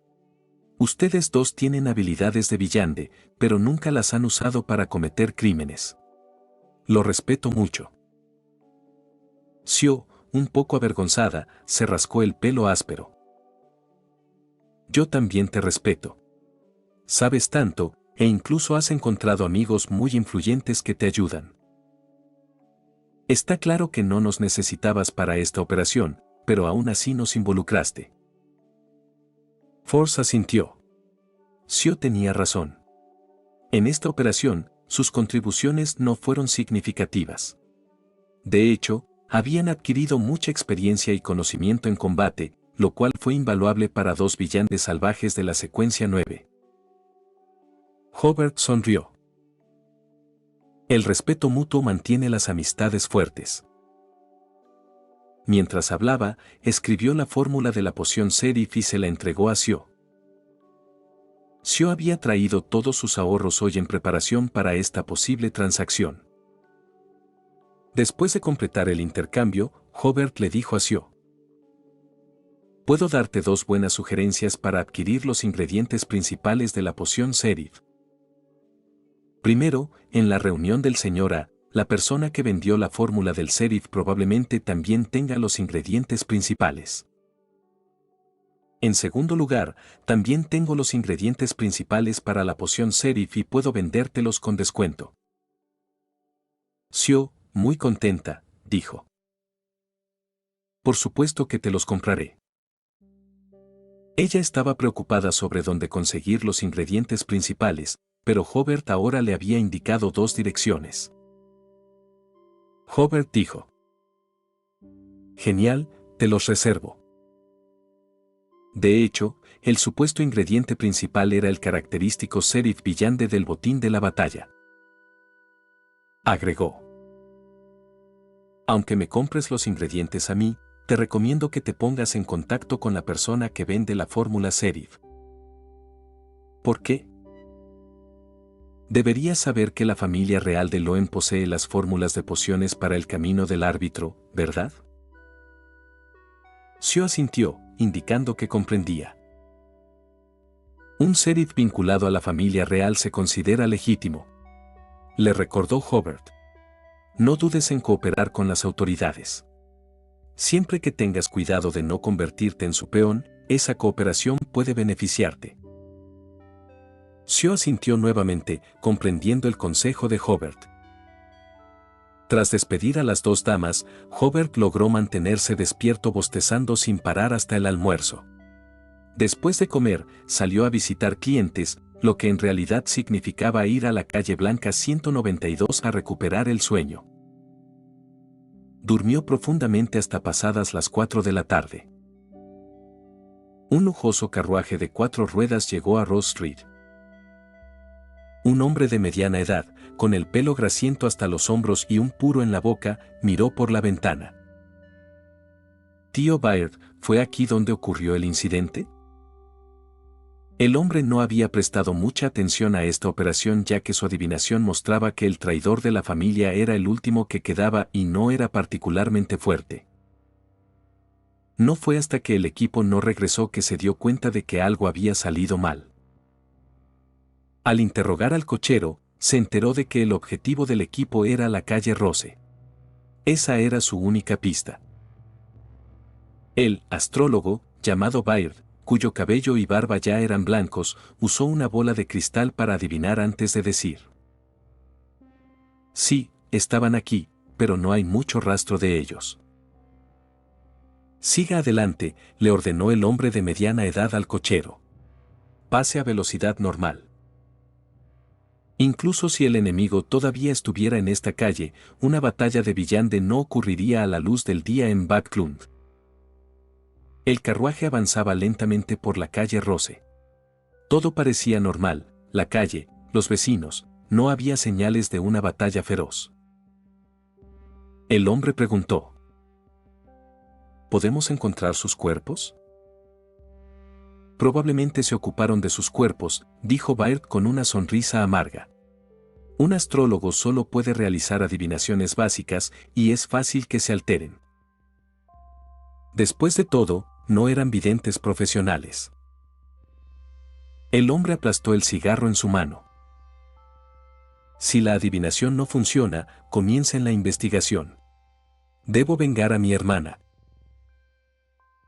Ustedes dos tienen habilidades de Villande, pero nunca las han usado para cometer crímenes. Lo respeto mucho. Sio, un poco avergonzada, se rascó el pelo áspero. Yo también te respeto. Sabes tanto, e incluso has encontrado amigos muy influyentes que te ayudan. Está claro que no nos necesitabas para esta operación, pero aún así nos involucraste. Force asintió. Sio tenía razón. En esta operación, sus contribuciones no fueron significativas. De hecho, habían adquirido mucha experiencia y conocimiento en combate, lo cual fue invaluable para dos Villandes salvajes de la secuencia 9. Hobart sonrió. El respeto mutuo mantiene las amistades fuertes. Mientras hablaba, escribió la fórmula de la poción Serif y se la entregó a Sio. Sio había traído todos sus ahorros hoy en preparación para esta posible transacción. Después de completar el intercambio, Hobart le dijo a Sio: puedo darte dos buenas sugerencias para adquirir los ingredientes principales de la poción Serif. Primero, en la reunión del Sr. A, la persona que vendió la fórmula del Serif probablemente también tenga los ingredientes principales. En segundo lugar, también tengo los ingredientes principales para la poción Serif y puedo vendértelos con descuento. Sio, muy contenta, dijo: por supuesto que te los compraré. Ella estaba preocupada sobre dónde conseguir los ingredientes principales, pero Hobart ahora le había indicado dos direcciones. Hobart dijo: genial, te los reservo. De hecho, el supuesto ingrediente principal era el característico Serif Villande del botín de la batalla. Agregó: aunque me compres los ingredientes a mí, te recomiendo que te pongas en contacto con la persona que vende la fórmula Serif. ¿Por qué? Deberías saber que la familia real de Loen posee las fórmulas de pociones para el camino del árbitro, ¿verdad? Sio asintió, indicando que comprendía. Un Serif vinculado a la familia real se considera legítimo, le recordó Hobart. No dudes en cooperar con las autoridades. Siempre que tengas cuidado de no convertirte en su peón, esa cooperación puede beneficiarte. Sio asintió nuevamente, comprendiendo el consejo de Hobart. Tras despedir a las dos damas, Hobart logró mantenerse despierto bostezando sin parar hasta el almuerzo. Después de comer, salió a visitar clientes, lo que en realidad significaba ir a la calle Blanca 192 a recuperar el sueño. Durmió profundamente hasta pasadas las 4 de la tarde. Un lujoso carruaje de 4 ruedas llegó a Rose Street. Un hombre de mediana edad, con el pelo grasiento hasta los hombros y un puro en la boca, miró por la ventana. ¿Tío Baird, fue aquí donde ocurrió el incidente? El hombre no había prestado mucha atención a esta operación ya que su adivinación mostraba que el traidor de la familia era el último que quedaba y no era particularmente fuerte. No fue hasta que el equipo no regresó que se dio cuenta de que algo había salido mal. Al interrogar al cochero, se enteró de que el objetivo del equipo era la calle Rose. Esa era su única pista. El astrólogo, llamado Baird, cuyo cabello y barba ya eran blancos, usó una bola de cristal para adivinar antes de decir: sí, estaban aquí, pero no hay mucho rastro de ellos. Siga adelante, le ordenó el hombre de mediana edad al cochero. Pase a velocidad normal. Incluso si el enemigo todavía estuviera en esta calle, una batalla de Villande no ocurriría a la luz del día en Backlund. El carruaje avanzaba lentamente por la calle Rose. Todo parecía normal, la calle, los vecinos, no había señales de una batalla feroz. El hombre preguntó: ¿podemos encontrar sus cuerpos? Probablemente se ocuparon de sus cuerpos, dijo Baird con una sonrisa amarga. Un astrólogo solo puede realizar adivinaciones básicas y es fácil que se alteren. Después de todo, no eran videntes profesionales. El hombre aplastó el cigarro en su mano. Si la adivinación no funciona, comiencen la investigación. Debo vengar a mi hermana.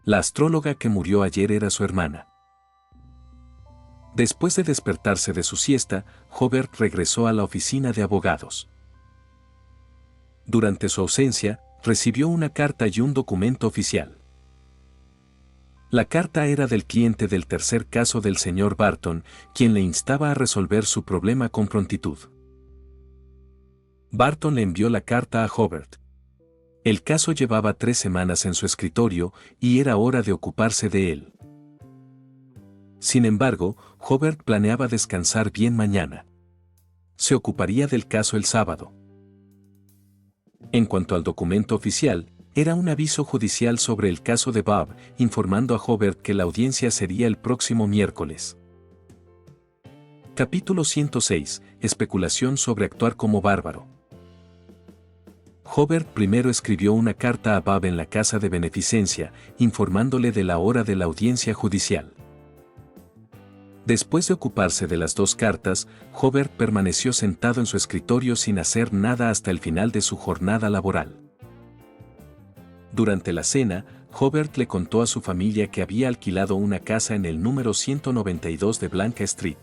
La astróloga que murió ayer era su hermana. Después de despertarse de su siesta, Hobart regresó a la oficina de abogados. Durante su ausencia, recibió una carta y un documento oficial. La carta era del cliente del tercer caso del señor Barton, quien le instaba a resolver su problema con prontitud. Barton le envió la carta a Hobart. El caso llevaba 3 semanas en su escritorio y era hora de ocuparse de él. Sin embargo, Hobart planeaba descansar bien mañana. Se ocuparía del caso el sábado. En cuanto al documento oficial, era un aviso judicial sobre el caso de Bob, informando a Hobart que la audiencia sería el próximo miércoles. Capítulo 106. Especulación sobre actuar como bárbaro. Hobart primero escribió una carta a Bob en la casa de beneficencia, informándole de la hora de la audiencia judicial. Después de ocuparse de las 2 cartas, Hobart permaneció sentado en su escritorio sin hacer nada hasta el final de su jornada laboral. Durante la cena, Hobart le contó a su familia que había alquilado una casa en el número 192 de Blanca Street.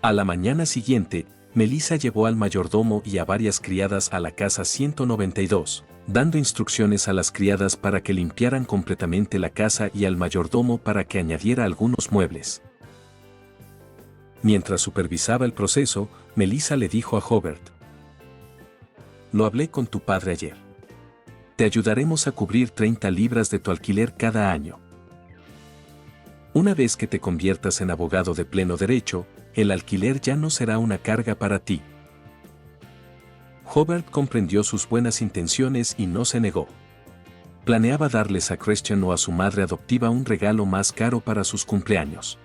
A la mañana siguiente, Melissa llevó al mayordomo y a varias criadas a la casa 192, dando instrucciones a las criadas para que limpiaran completamente la casa y al mayordomo para que añadiera algunos muebles. Mientras supervisaba el proceso, Melissa le dijo a Hobart: lo hablé con tu padre ayer. Te ayudaremos a cubrir 30 libras de tu alquiler cada año. Una vez que te conviertas en abogado de pleno derecho, el alquiler ya no será una carga para ti. Hobart comprendió sus buenas intenciones y no se negó. Planeaba darles a Christian o a su madre adoptiva un regalo más caro para sus cumpleaños.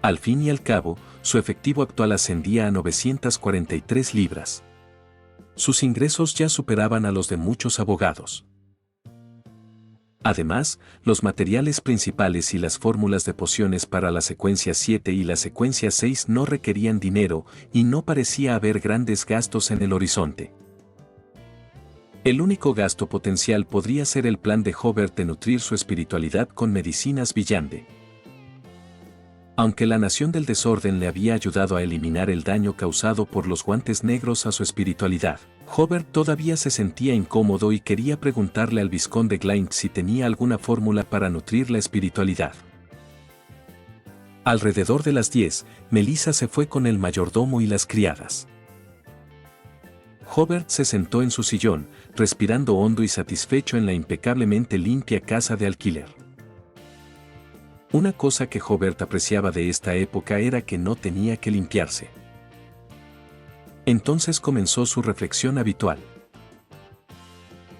Al fin y al cabo, su efectivo actual ascendía a 943 libras. Sus ingresos ya superaban a los de muchos abogados. Además, los materiales principales y las fórmulas de pociones para la secuencia 7 y la secuencia 6 no requerían dinero y no parecía haber grandes gastos en el horizonte. El único gasto potencial podría ser el plan de Hobart de nutrir su espiritualidad con medicinas Villande. Aunque la nación del desorden le había ayudado a eliminar el daño causado por los guantes negros a su espiritualidad, Hobart todavía se sentía incómodo y quería preguntarle al vizconde Glynd si tenía alguna fórmula para nutrir la espiritualidad. Alrededor de las 10, Melissa se fue con el mayordomo y las criadas. Hobart se sentó en su sillón, respirando hondo y satisfecho en la impecablemente limpia casa de alquiler. Una cosa que Hobart apreciaba de esta época era que no tenía que limpiarse. Entonces comenzó su reflexión habitual.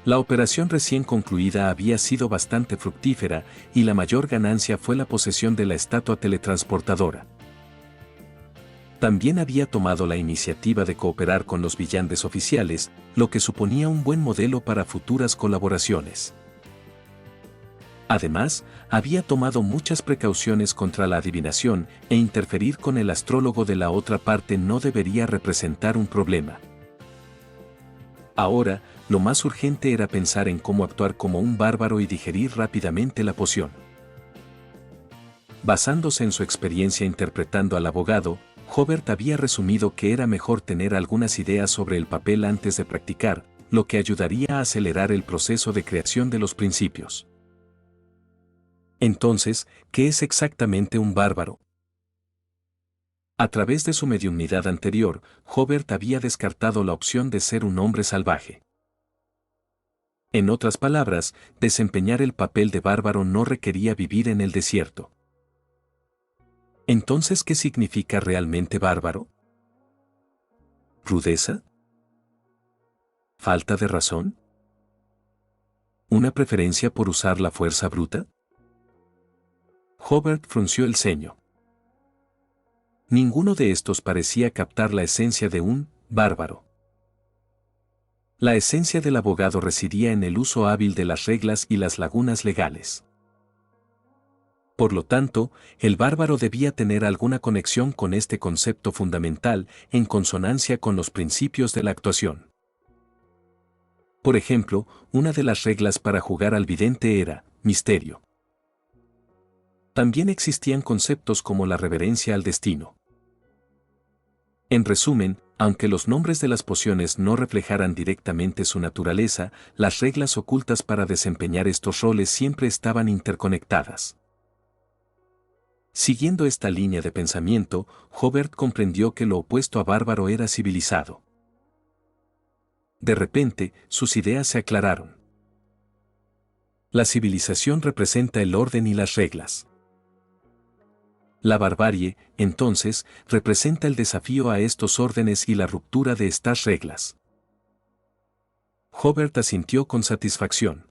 La operación recién concluida había sido bastante fructífera y la mayor ganancia fue la posesión de la estatua teletransportadora. También había tomado la iniciativa de cooperar con los Villandes oficiales, lo que suponía un buen modelo para futuras colaboraciones. Además, había tomado muchas precauciones contra la adivinación e interferir con el astrólogo de la otra parte no debería representar un problema. Ahora, lo más urgente era pensar en cómo actuar como un bárbaro y digerir rápidamente la poción. Basándose en su experiencia interpretando al abogado, Hobart había resumido que era mejor tener algunas ideas sobre el papel antes de practicar, lo que ayudaría a acelerar el proceso de creación de los principios. Entonces, ¿qué es exactamente un bárbaro? A través de su mediunidad anterior, Hobart había descartado la opción de ser un hombre salvaje. En otras palabras, desempeñar el papel de bárbaro no requería vivir en el desierto. Entonces, ¿qué significa realmente bárbaro? ¿Rudeza? ¿Falta de razón? ¿Una preferencia por usar la fuerza bruta? Hobart frunció el ceño. Ninguno de estos parecía captar la esencia de un bárbaro. La esencia del abogado residía en el uso hábil de las reglas y las lagunas legales. Por lo tanto, el bárbaro debía tener alguna conexión con este concepto fundamental en consonancia con los principios de la actuación. Por ejemplo, una de las reglas para jugar al vidente era misterio. También existían conceptos como la reverencia al destino. En resumen, aunque los nombres de las pociones no reflejaran directamente su naturaleza, las reglas ocultas para desempeñar estos roles siempre estaban interconectadas. Siguiendo esta línea de pensamiento, Hobart comprendió que lo opuesto a bárbaro era civilizado. De repente, sus ideas se aclararon. La civilización representa el orden y las reglas. La barbarie, entonces, representa el desafío a estos órdenes y la ruptura de estas reglas. Hobart asintió con satisfacción.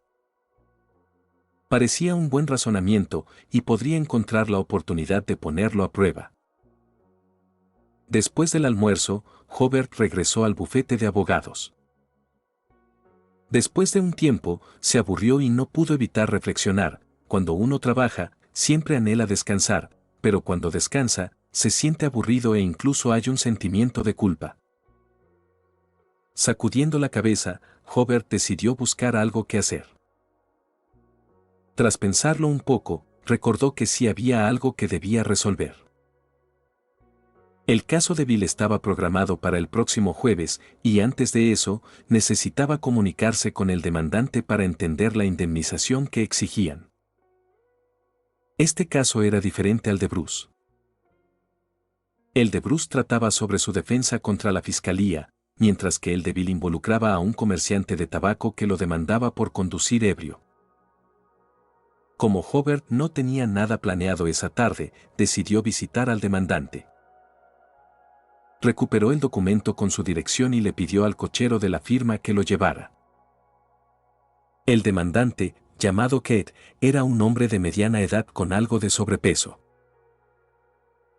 Parecía un buen razonamiento y podría encontrar la oportunidad de ponerlo a prueba. Después del almuerzo, Hobart regresó al bufete de abogados. Después de un tiempo, se aburrió y no pudo evitar reflexionar. Cuando uno trabaja, siempre anhela descansar, pero cuando descansa, se siente aburrido e incluso hay un sentimiento de culpa. Sacudiendo la cabeza, Hobart decidió buscar algo que hacer. Tras pensarlo un poco, recordó que sí había algo que debía resolver. El caso de Bill estaba programado para el próximo jueves, y antes de eso, necesitaba comunicarse con el demandante para entender la indemnización que exigían. Este caso era diferente al de Bruce. El de Bruce trataba sobre su defensa contra la fiscalía, mientras que el de Bill involucraba a un comerciante de tabaco que lo demandaba por conducir ebrio. Como Hobart no tenía nada planeado esa tarde, decidió visitar al demandante. Recuperó el documento con su dirección y le pidió al cochero de la firma que lo llevara. El demandante, llamado Kate, era un hombre de mediana edad con algo de sobrepeso.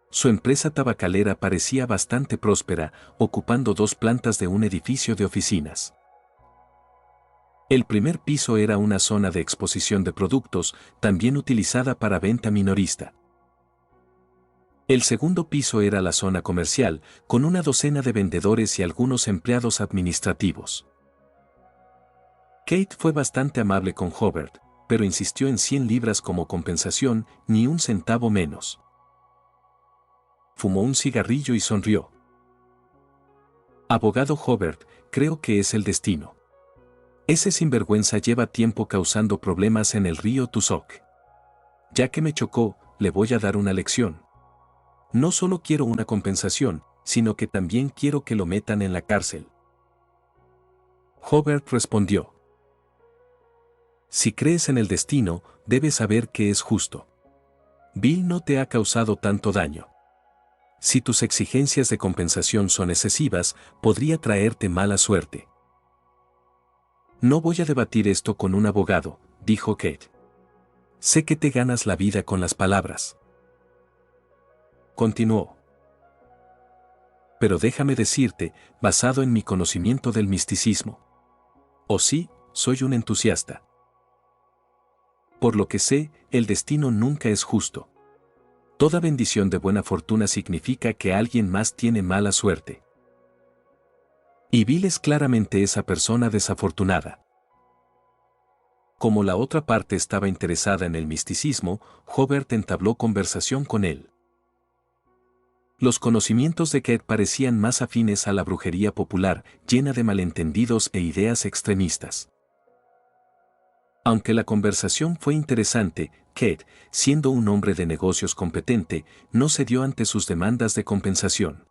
Su empresa tabacalera parecía bastante próspera, ocupando 2 plantas de un edificio de oficinas. El primer piso era una zona de exposición de productos, también utilizada para venta minorista. El segundo piso era la zona comercial, con una docena de vendedores y algunos empleados administrativos. Kate fue bastante amable con Hobart, pero insistió en 100 libras como compensación, ni un centavo menos. Fumó un cigarrillo y sonrió. Abogado Hobart, creo que es el destino. Ese sinvergüenza lleva tiempo causando problemas en el río Tusok. Ya que me chocó, le voy a dar una lección. No solo quiero una compensación, sino que también quiero que lo metan en la cárcel. Hobart respondió. Si crees en el destino, debes saber que es justo. Bill no te ha causado tanto daño. Si tus exigencias de compensación son excesivas, podría traerte mala suerte. No voy a debatir esto con un abogado, dijo Kate. Sé que te ganas la vida con las palabras. Continuó. Pero déjame decirte, basado en mi conocimiento del misticismo. O sí, soy un entusiasta. Por lo que sé, el destino nunca es justo. Toda bendición de buena fortuna significa que alguien más tiene mala suerte. Y Bill es claramente esa persona desafortunada. Como la otra parte estaba interesada en el misticismo, Hobart entabló conversación con él. Los conocimientos de Kate parecían más afines a la brujería popular, llena de malentendidos e ideas extremistas. Aunque la conversación fue interesante, Kate, siendo un hombre de negocios competente, no cedió ante sus demandas de compensación.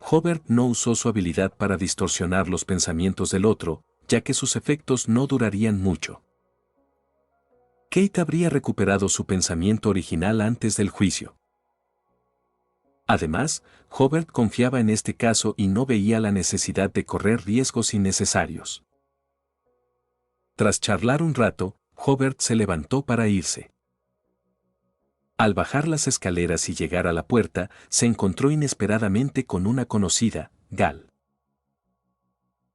Hobart no usó su habilidad para distorsionar los pensamientos del otro, ya que sus efectos no durarían mucho. Kate habría recuperado su pensamiento original antes del juicio. Además, Hobart confiaba en este caso y no veía la necesidad de correr riesgos innecesarios. Tras charlar un rato, Hobart se levantó para irse. Al bajar las escaleras y llegar a la puerta, se encontró inesperadamente con una conocida, Gal.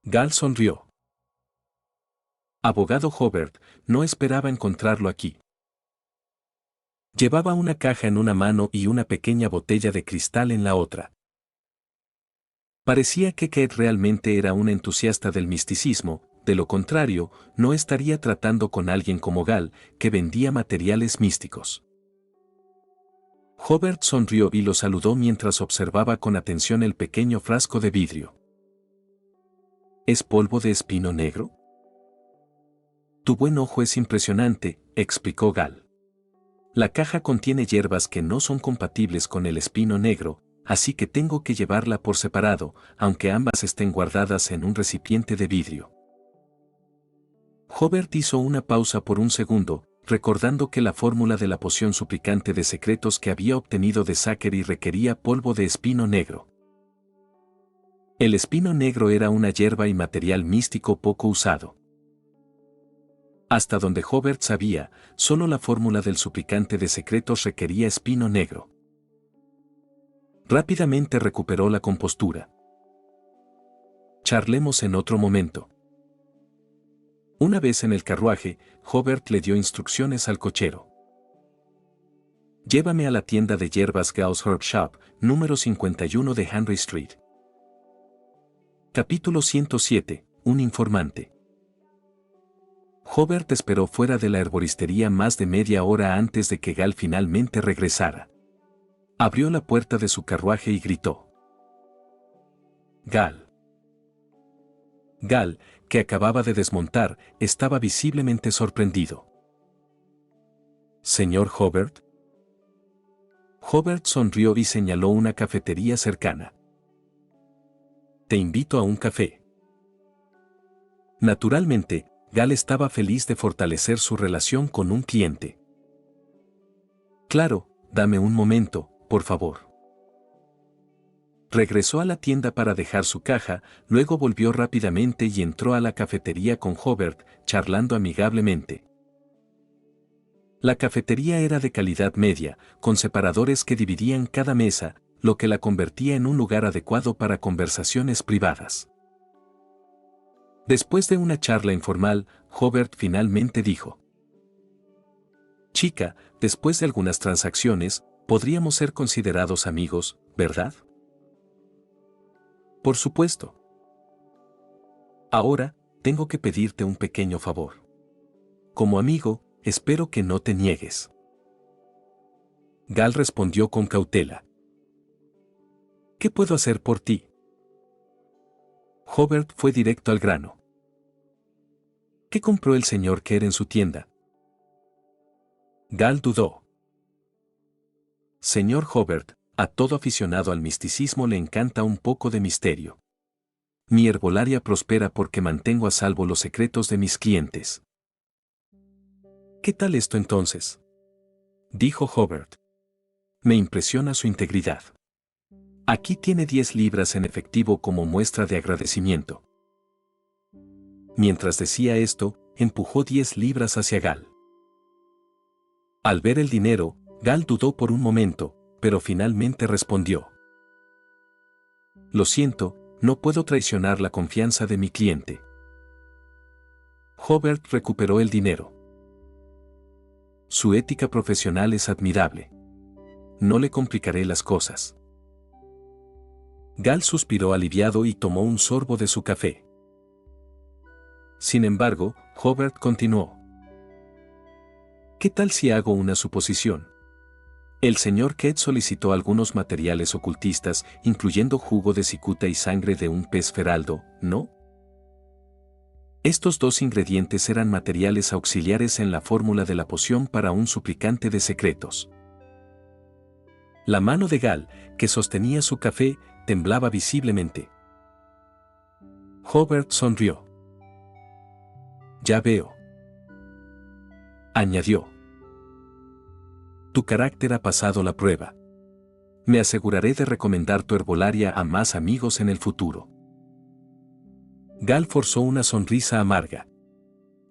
Gal sonrió. Abogado Hobart, no esperaba encontrarlo aquí. Llevaba una caja en una mano y una pequeña botella de cristal en la otra. Parecía que Kate realmente era una entusiasta del misticismo, de lo contrario, no estaría tratando con alguien como Gal, que vendía materiales místicos. Hobart sonrió y lo saludó mientras observaba con atención el pequeño frasco de vidrio. ¿Es polvo de espino negro? Tu buen ojo es impresionante, explicó Gal. La caja contiene hierbas que no son compatibles con el espino negro, así que tengo que llevarla por separado, aunque ambas estén guardadas en un recipiente de vidrio. Hobart hizo una pausa por un segundo, recordando que la fórmula de la poción suplicante de secretos que había obtenido de Zachary requería polvo de espino negro. El espino negro era una hierba y material místico poco usado. Hasta donde Hobart sabía, solo la fórmula del suplicante de secretos requería espino negro. Rápidamente recuperó la compostura. Charlemos en otro momento. Una vez en el carruaje, Hobart le dio instrucciones al cochero. Llévame a la tienda de hierbas Gauss Herb Shop, número 51 de Henry Street. Capítulo 107. Un informante. Hobart esperó fuera de la herboristería más de media hora antes de que Gal finalmente regresara. Abrió la puerta de su carruaje y gritó. Gal. Gal, que acababa de desmontar, estaba visiblemente sorprendido. ¿Señor Hobart? Hobart sonrió y señaló una cafetería cercana. Te invito a un café. Naturalmente, Gal estaba feliz de fortalecer su relación con un cliente. Claro, dame un momento, por favor. Regresó a la tienda para dejar su caja, luego volvió rápidamente y entró a la cafetería con Hobart, charlando amigablemente. La cafetería era de calidad media, con separadores que dividían cada mesa, lo que la convertía en un lugar adecuado para conversaciones privadas. Después de una charla informal, Hobart finalmente dijo: Chica, después de algunas transacciones, podríamos ser considerados amigos, ¿verdad? Por supuesto. Ahora, tengo que pedirte un pequeño favor. Como amigo, espero que no te niegues. Gal respondió con cautela. ¿Qué puedo hacer por ti? Hobart fue directo al grano. ¿Qué compró el señor Kerr en su tienda? Gal dudó. Señor Hobart, a todo aficionado al misticismo le encanta un poco de misterio. Mi herbolaria prospera porque mantengo a salvo los secretos de mis clientes. ¿Qué tal esto entonces? Dijo Hobart. Me impresiona su integridad. Aquí tiene 10 libras en efectivo como muestra de agradecimiento. Mientras decía esto, empujó 10 libras hacia Gal. Al ver el dinero, Gal dudó por un momento, pero finalmente respondió. Lo siento, no puedo traicionar la confianza de mi cliente. Hobart recuperó el dinero. Su ética profesional es admirable. No le complicaré las cosas. Gal suspiró aliviado y tomó un sorbo de su café. Sin embargo, Hobart continuó. ¿Qué tal si hago una suposición? El señor Kett solicitó algunos materiales ocultistas, incluyendo jugo de cicuta y sangre de un pez feraldo, ¿no? Estos dos ingredientes eran materiales auxiliares en la fórmula de la poción para un suplicante de secretos. La mano de Gal, que sostenía su café, temblaba visiblemente. Hobart sonrió. «Ya veo», añadió. «Tu carácter ha pasado la prueba. Me aseguraré de recomendar tu herbolaria a más amigos en el futuro». Gal forzó una sonrisa amarga.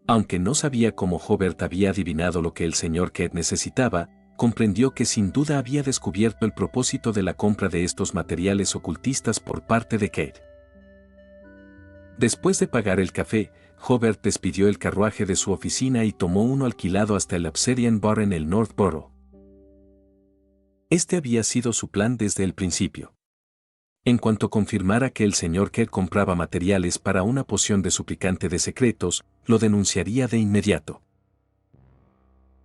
Aunque no sabía cómo Hobart había adivinado lo que el señor Kett necesitaba, comprendió que sin duda había descubierto el propósito de la compra de estos materiales ocultistas por parte de Kett. Después de pagar el café, Hobart despidió el carruaje de su oficina y tomó uno alquilado hasta el Obsidian Bar en el Northborough. Este había sido su plan desde el principio. En cuanto confirmara que el señor Kett compraba materiales para una poción de suplicante de secretos, lo denunciaría de inmediato.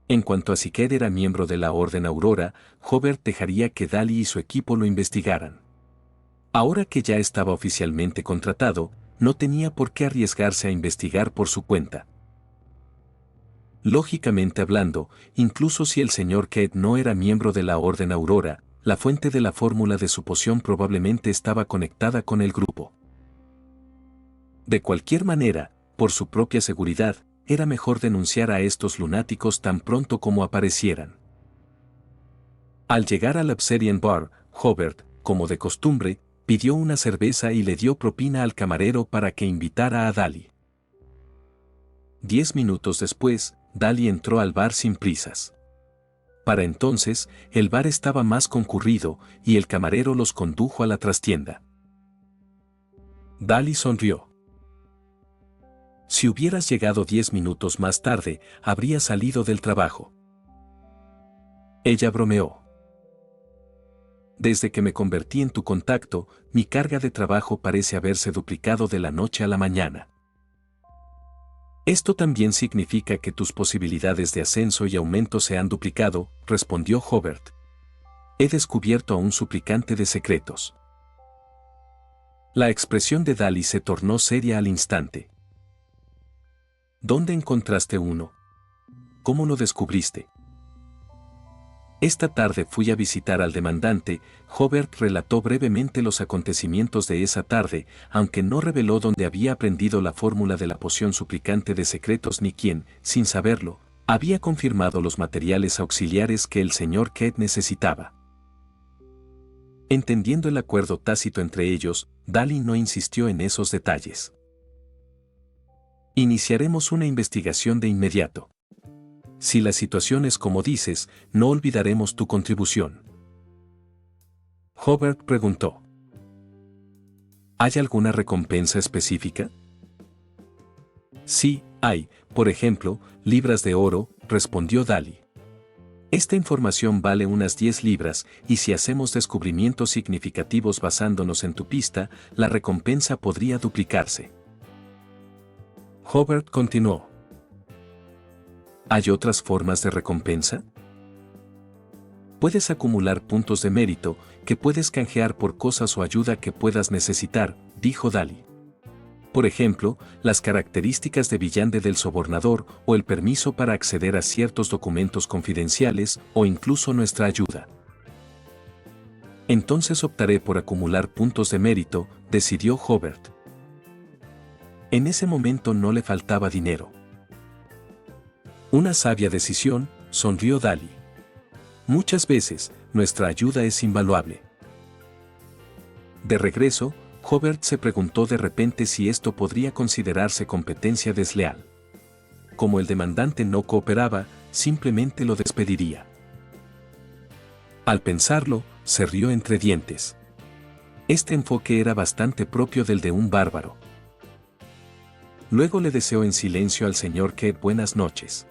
En cuanto a si Kett era miembro de la Orden Aurora, Hobart dejaría que Daly y su equipo lo investigaran. Ahora que ya estaba oficialmente contratado, no tenía por qué arriesgarse a investigar por su cuenta. Lógicamente hablando, incluso si el señor Kett no era miembro de la Orden Aurora, la fuente de la fórmula de su poción probablemente estaba conectada con el grupo. De cualquier manera, por su propia seguridad, era mejor denunciar a estos lunáticos tan pronto como aparecieran. Al llegar al Obsidian Bar, Hobart, como de costumbre, pidió una cerveza y le dio propina al camarero para que invitara a Daly. 10 minutos después, Daly entró al bar sin prisas. Para entonces, el bar estaba más concurrido y el camarero los condujo a la trastienda. Daly sonrió. «Si hubieras llegado 10 minutos más tarde, habría salido del trabajo». Ella bromeó. «Desde que me convertí en tu contacto, mi carga de trabajo parece haberse duplicado de la noche a la mañana». «Esto también significa que tus posibilidades de ascenso y aumento se han duplicado», respondió Hobart. «He descubierto a un suplicante de secretos». La expresión de Daly se tornó seria al instante. «¿Dónde encontraste uno? ¿Cómo lo descubriste?» «Esta tarde fui a visitar al demandante». Hobart relató brevemente los acontecimientos de esa tarde, aunque no reveló dónde había aprendido la fórmula de la poción suplicante de secretos ni quién, sin saberlo, había confirmado los materiales auxiliares que el señor Kett necesitaba. Entendiendo el acuerdo tácito entre ellos, Daly no insistió en esos detalles. «Iniciaremos una investigación de inmediato. Si la situación es como dices, no olvidaremos tu contribución». Hobart preguntó. «¿Hay alguna recompensa específica?» «Sí, hay, por ejemplo, libras de oro», respondió Daly. «Esta información vale unas 10 libras, y si hacemos descubrimientos significativos basándonos en tu pista, la recompensa podría duplicarse». Hobart continuó. «¿Hay otras formas de recompensa? Puedes acumular puntos de mérito, que puedes canjear por cosas o ayuda que puedas necesitar», dijo Daly. «Por ejemplo, las características de Villande del sobornador o el permiso para acceder a ciertos documentos confidenciales o incluso nuestra ayuda». «Entonces optaré por acumular puntos de mérito», decidió Hobart. En ese momento no le faltaba dinero. «Una sabia decisión», sonrió Daly. «Muchas veces, nuestra ayuda es invaluable». De regreso, Hobart se preguntó de repente si esto podría considerarse competencia desleal. Como el demandante no cooperaba, simplemente lo despediría. Al pensarlo, se rió entre dientes. Este enfoque era bastante propio del de un bárbaro. Luego le deseó en silencio al señor Kett buenas noches.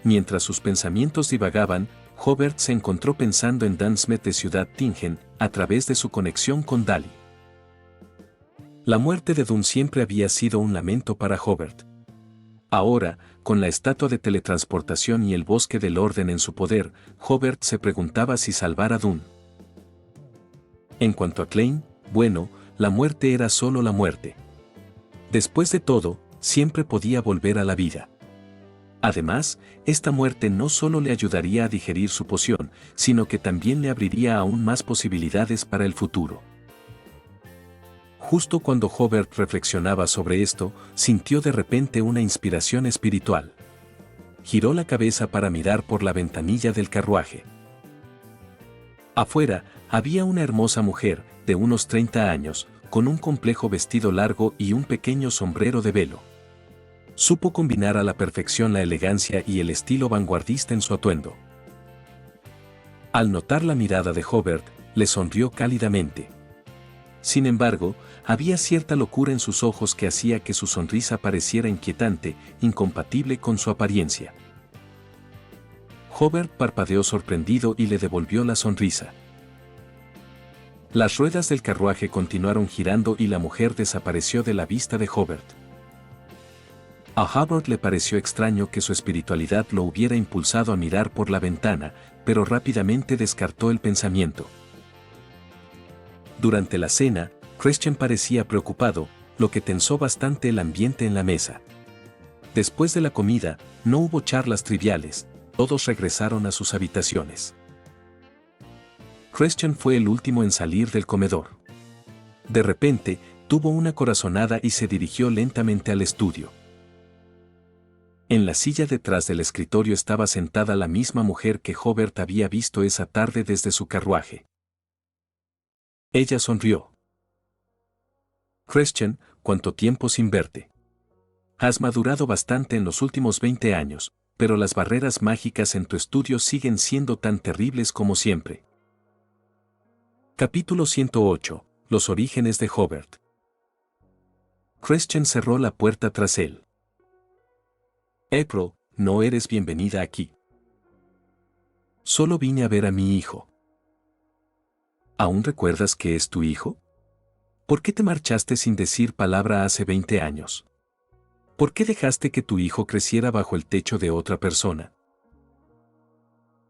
Mientras sus pensamientos divagaban, Hobart se encontró pensando en Dan Smith de Ciudad Tingen, a través de su conexión con Daly. La muerte de Dunn siempre había sido un lamento para Hobart. Ahora, con la estatua de teletransportación y el bosque del orden en su poder, Hobart se preguntaba si salvar a Dunn. En cuanto a Klein, bueno, la muerte era solo la muerte. Después de todo, siempre podía volver a la vida. Además, esta muerte no solo le ayudaría a digerir su poción, sino que también le abriría aún más posibilidades para el futuro. Justo cuando Hobart reflexionaba sobre esto, sintió de repente una inspiración espiritual. Giró la cabeza para mirar por la ventanilla del carruaje. Afuera, había una hermosa mujer, de unos 30 años, con un complejo vestido largo y un pequeño sombrero de velo. Supo combinar a la perfección la elegancia y el estilo vanguardista en su atuendo. Al notar la mirada de Hobart, le sonrió cálidamente. Sin embargo, había cierta locura en sus ojos que hacía que su sonrisa pareciera inquietante, incompatible con su apariencia. Hobart parpadeó sorprendido y le devolvió la sonrisa. Las ruedas del carruaje continuaron girando y la mujer desapareció de la vista de Hobart. A Hobart le pareció extraño que su espiritualidad lo hubiera impulsado a mirar por la ventana, pero rápidamente descartó el pensamiento. Durante la cena, Christian parecía preocupado, lo que tensó bastante el ambiente en la mesa. Después de la comida, no hubo charlas triviales, todos regresaron a sus habitaciones. Christian fue el último en salir del comedor. De repente, tuvo una corazonada y se dirigió lentamente al estudio. En la silla detrás del escritorio estaba sentada la misma mujer que Hobart había visto esa tarde desde su carruaje. Ella sonrió. Christian, ¿cuánto tiempo sin verte? Has madurado bastante en los últimos 20 años, pero las barreras mágicas en tu estudio siguen siendo tan terribles como siempre. Capítulo 108. Los orígenes de Hobart. Christian cerró la puerta tras él. April, no eres bienvenida aquí. Solo vine a ver a mi hijo. ¿Aún recuerdas que es tu hijo? ¿Por qué te marchaste sin decir palabra hace 20 años? ¿Por qué dejaste que tu hijo creciera bajo el techo de otra persona?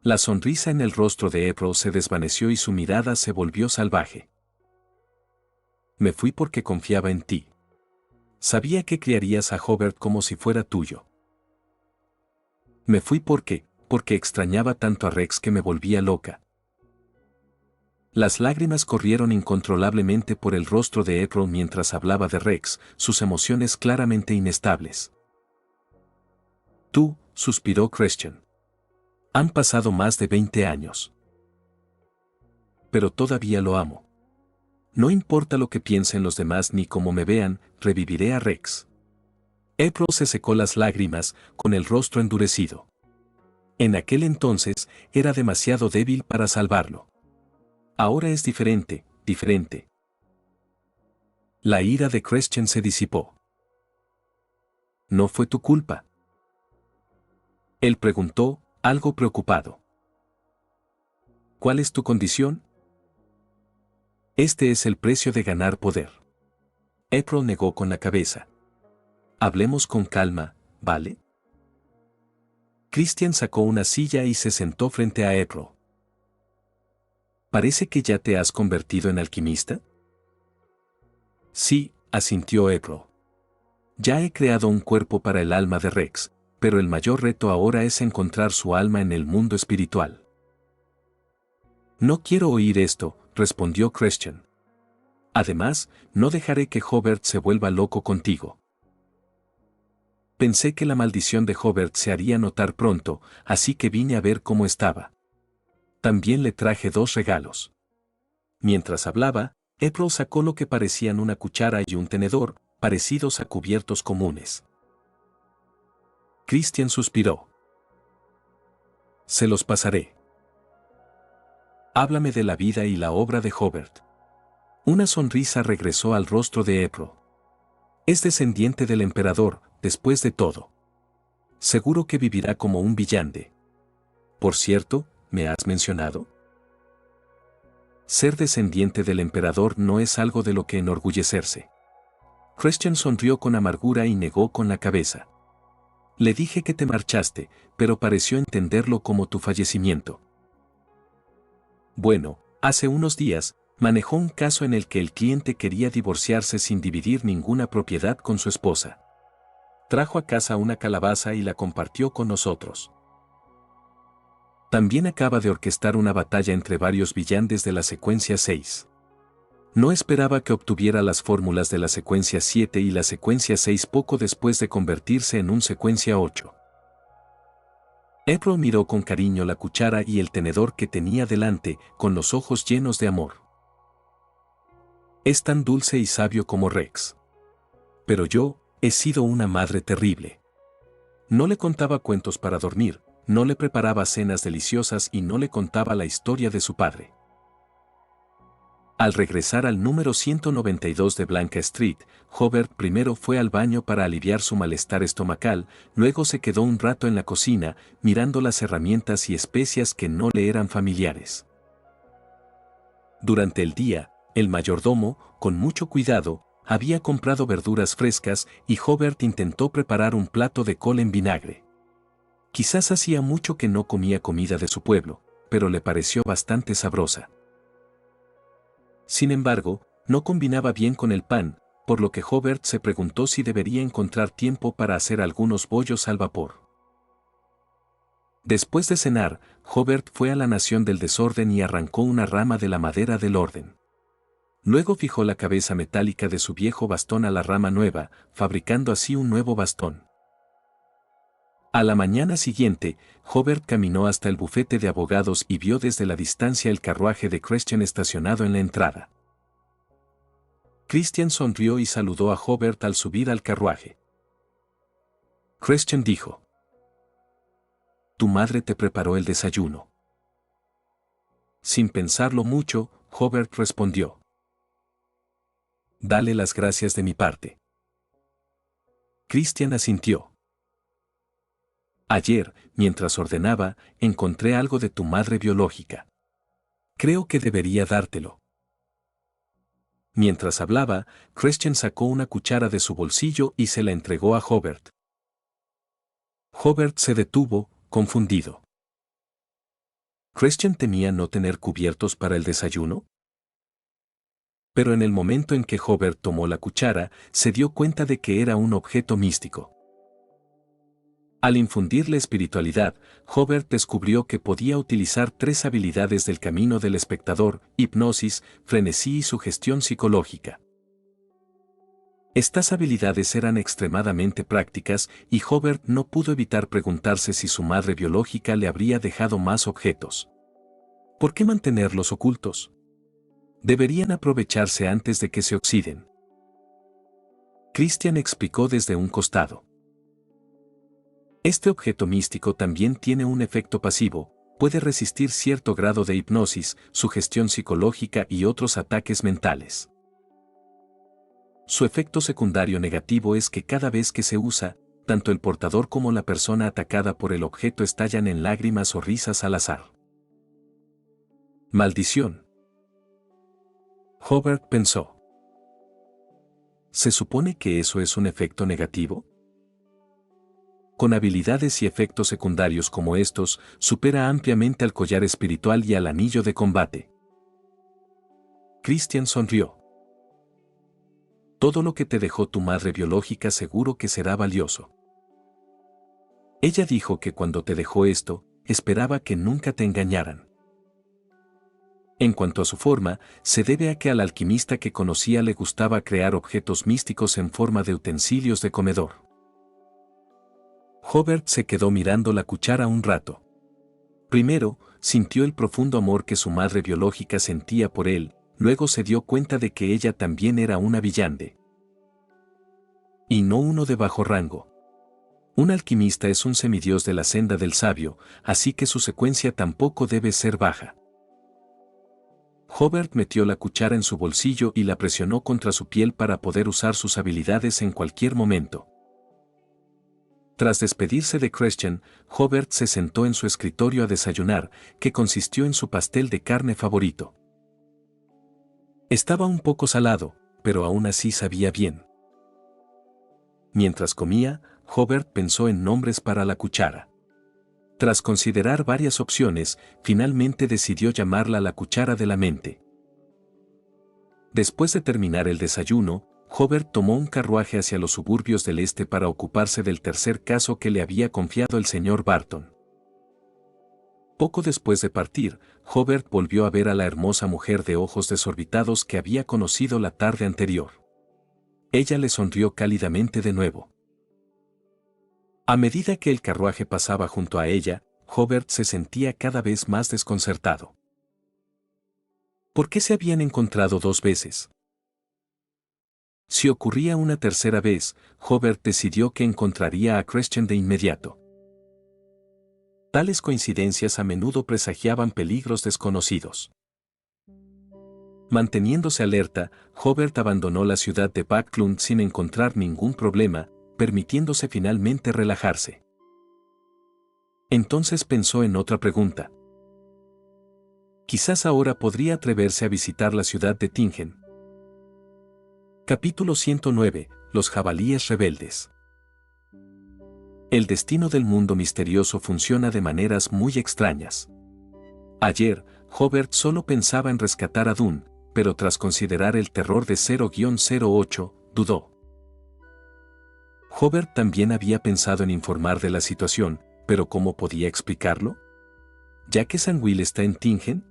La sonrisa en el rostro de April se desvaneció y su mirada se volvió salvaje. Me fui porque confiaba en ti. Sabía que criarías a Hobart como si fuera tuyo. Me fui porque extrañaba tanto a Rex que me volvía loca. Las lágrimas corrieron incontrolablemente por el rostro de April mientras hablaba de Rex, sus emociones claramente inestables. Tú, suspiró Christian. Han pasado más de 20 años. Pero todavía lo amo. No importa lo que piensen los demás ni cómo me vean, reviviré a Rex. April se secó las lágrimas, con el rostro endurecido. En aquel entonces, era demasiado débil para salvarlo. Ahora es diferente, diferente. La ira de Christian se disipó. No fue tu culpa. Él preguntó, algo preocupado. ¿Cuál es tu condición? Este es el precio de ganar poder. April negó con la cabeza. Hablemos con calma, ¿vale? Christian sacó una silla y se sentó frente a April. ¿Parece que ya te has convertido en alquimista? Sí, asintió April. Ya he creado un cuerpo para el alma de Rex, pero el mayor reto ahora es encontrar su alma en el mundo espiritual. No quiero oír esto, respondió Christian. Además, no dejaré que Hobart se vuelva loco contigo. Pensé que la maldición de Hobart se haría notar pronto, así que vine a ver cómo estaba. También le traje 2 regalos. Mientras hablaba, April sacó lo que parecían una cuchara y un tenedor, parecidos a cubiertos comunes. Christian suspiró. Se los pasaré. Háblame de la vida y la obra de Hobart. Una sonrisa regresó al rostro de April. Es descendiente del emperador, después de todo. Seguro que vivirá como un villante. Por cierto, ¿me has mencionado? Ser descendiente del emperador no es algo de lo que enorgullecerse. Christian sonrió con amargura y negó con la cabeza. Le dije que te marchaste, pero pareció entenderlo como tu fallecimiento. Bueno, hace unos días, Manejó un caso en el que el cliente quería divorciarse sin dividir ninguna propiedad con su esposa. Trajo a casa una calabaza y la compartió con nosotros. También acaba de orquestar una batalla entre varios villanes de la secuencia 6. No esperaba que obtuviera las fórmulas de la secuencia 7 y la secuencia 6 poco después de convertirse en un secuencia 8. April miró con cariño la cuchara y el tenedor que tenía delante, con los ojos llenos de amor. Es tan dulce y sabio como Rex. Pero yo, he sido una madre terrible. No le contaba cuentos para dormir, no le preparaba cenas deliciosas y no le contaba la historia de su padre. Al regresar al número 192 de Blanca Street, Hobart primero fue al baño para aliviar su malestar estomacal, luego se quedó un rato en la cocina, mirando las herramientas y especias que no le eran familiares. Durante el día, el mayordomo, con mucho cuidado, había comprado verduras frescas y Hobart intentó preparar un plato de col en vinagre. Quizás hacía mucho que no comía comida de su pueblo, pero le pareció bastante sabrosa. Sin embargo, no combinaba bien con el pan, por lo que Hobart se preguntó si debería encontrar tiempo para hacer algunos bollos al vapor. Después de cenar, Hobart fue a la Nación del Desorden y arrancó una rama de la madera del orden. Luego fijó la cabeza metálica de su viejo bastón a la rama nueva, fabricando así un nuevo bastón. A la mañana siguiente, Hobart caminó hasta el bufete de abogados y vio desde la distancia el carruaje de Christian estacionado en la entrada. Christian sonrió y saludó a Hobart al subir al carruaje. Christian dijo: «Tu madre te preparó el desayuno». Sin pensarlo mucho, Hobart respondió: «Dale las gracias de mi parte». Christian asintió. «Ayer, mientras ordenaba, encontré algo de tu madre biológica. Creo que debería dártelo». Mientras hablaba, Christian sacó una cuchara de su bolsillo y se la entregó a Hobart. Hobart se detuvo, confundido. ¿Christian temía no tener cubiertos para el desayuno? Pero en el momento en que Hobart tomó la cuchara, se dio cuenta de que era un objeto místico. Al infundirle espiritualidad, Hobart descubrió que podía utilizar 3 habilidades del camino del espectador: hipnosis, frenesí y sugestión psicológica. Estas habilidades eran extremadamente prácticas y Hobart no pudo evitar preguntarse si su madre biológica le habría dejado más objetos. ¿Por qué mantenerlos ocultos? Deberían aprovecharse antes de que se oxiden. Christian explicó desde un costado. Este objeto místico también tiene un efecto pasivo, puede resistir cierto grado de hipnosis, sugestión psicológica y otros ataques mentales. Su efecto secundario negativo es que cada vez que se usa, tanto el portador como la persona atacada por el objeto estallan en lágrimas o risas al azar. Maldición. Hobart pensó. ¿Se supone que eso es un efecto negativo? Con habilidades y efectos secundarios como estos, supera ampliamente al collar espiritual y al anillo de combate. Christian sonrió. Todo lo que te dejó tu madre biológica seguro que será valioso. Ella dijo que cuando te dejó esto, esperaba que nunca te engañaran. En cuanto a su forma, se debe a que al alquimista que conocía le gustaba crear objetos místicos en forma de utensilios de comedor. Hobart se quedó mirando la cuchara un rato. Primero, sintió el profundo amor que su madre biológica sentía por él, luego se dio cuenta de que ella también era una villande. Y no uno de bajo rango. Un alquimista es un semidios de la senda del sabio, así que su secuencia tampoco debe ser baja. Hobart metió la cuchara en su bolsillo y la presionó contra su piel para poder usar sus habilidades en cualquier momento. Tras despedirse de Christian, Hobart se sentó en su escritorio a desayunar, que consistió en su pastel de carne favorito. Estaba un poco salado, pero aún así sabía bien. Mientras comía, Hobart pensó en nombres para la cuchara. Tras considerar varias opciones, finalmente decidió llamarla la cuchara de la mente. Después de terminar el desayuno, Hobart tomó un carruaje hacia los suburbios del este para ocuparse del tercer caso que le había confiado el señor Barton. Poco después de partir, Hobart volvió a ver a la hermosa mujer de ojos desorbitados que había conocido la tarde anterior. Ella le sonrió cálidamente de nuevo. A medida que el carruaje pasaba junto a ella, Hobart se sentía cada vez más desconcertado. ¿Por qué se habían encontrado dos veces? Si ocurría una tercera vez, Hobart decidió que encontraría a Christian de inmediato. Tales coincidencias a menudo presagiaban peligros desconocidos. Manteniéndose alerta, Hobart abandonó la ciudad de Backlund sin encontrar ningún problema, permitiéndose finalmente relajarse. Entonces pensó en otra pregunta. Quizás ahora podría atreverse a visitar la ciudad de Tingen. Capítulo 109. Los jabalíes rebeldes. El destino del mundo misterioso funciona de maneras muy extrañas. Ayer, Hobart solo pensaba en rescatar a Dunn, pero tras considerar el terror de 0-08, dudó. Hobart también había pensado en informar de la situación, pero ¿cómo podía explicarlo? ¿Ya que Sanguil está en Tingen?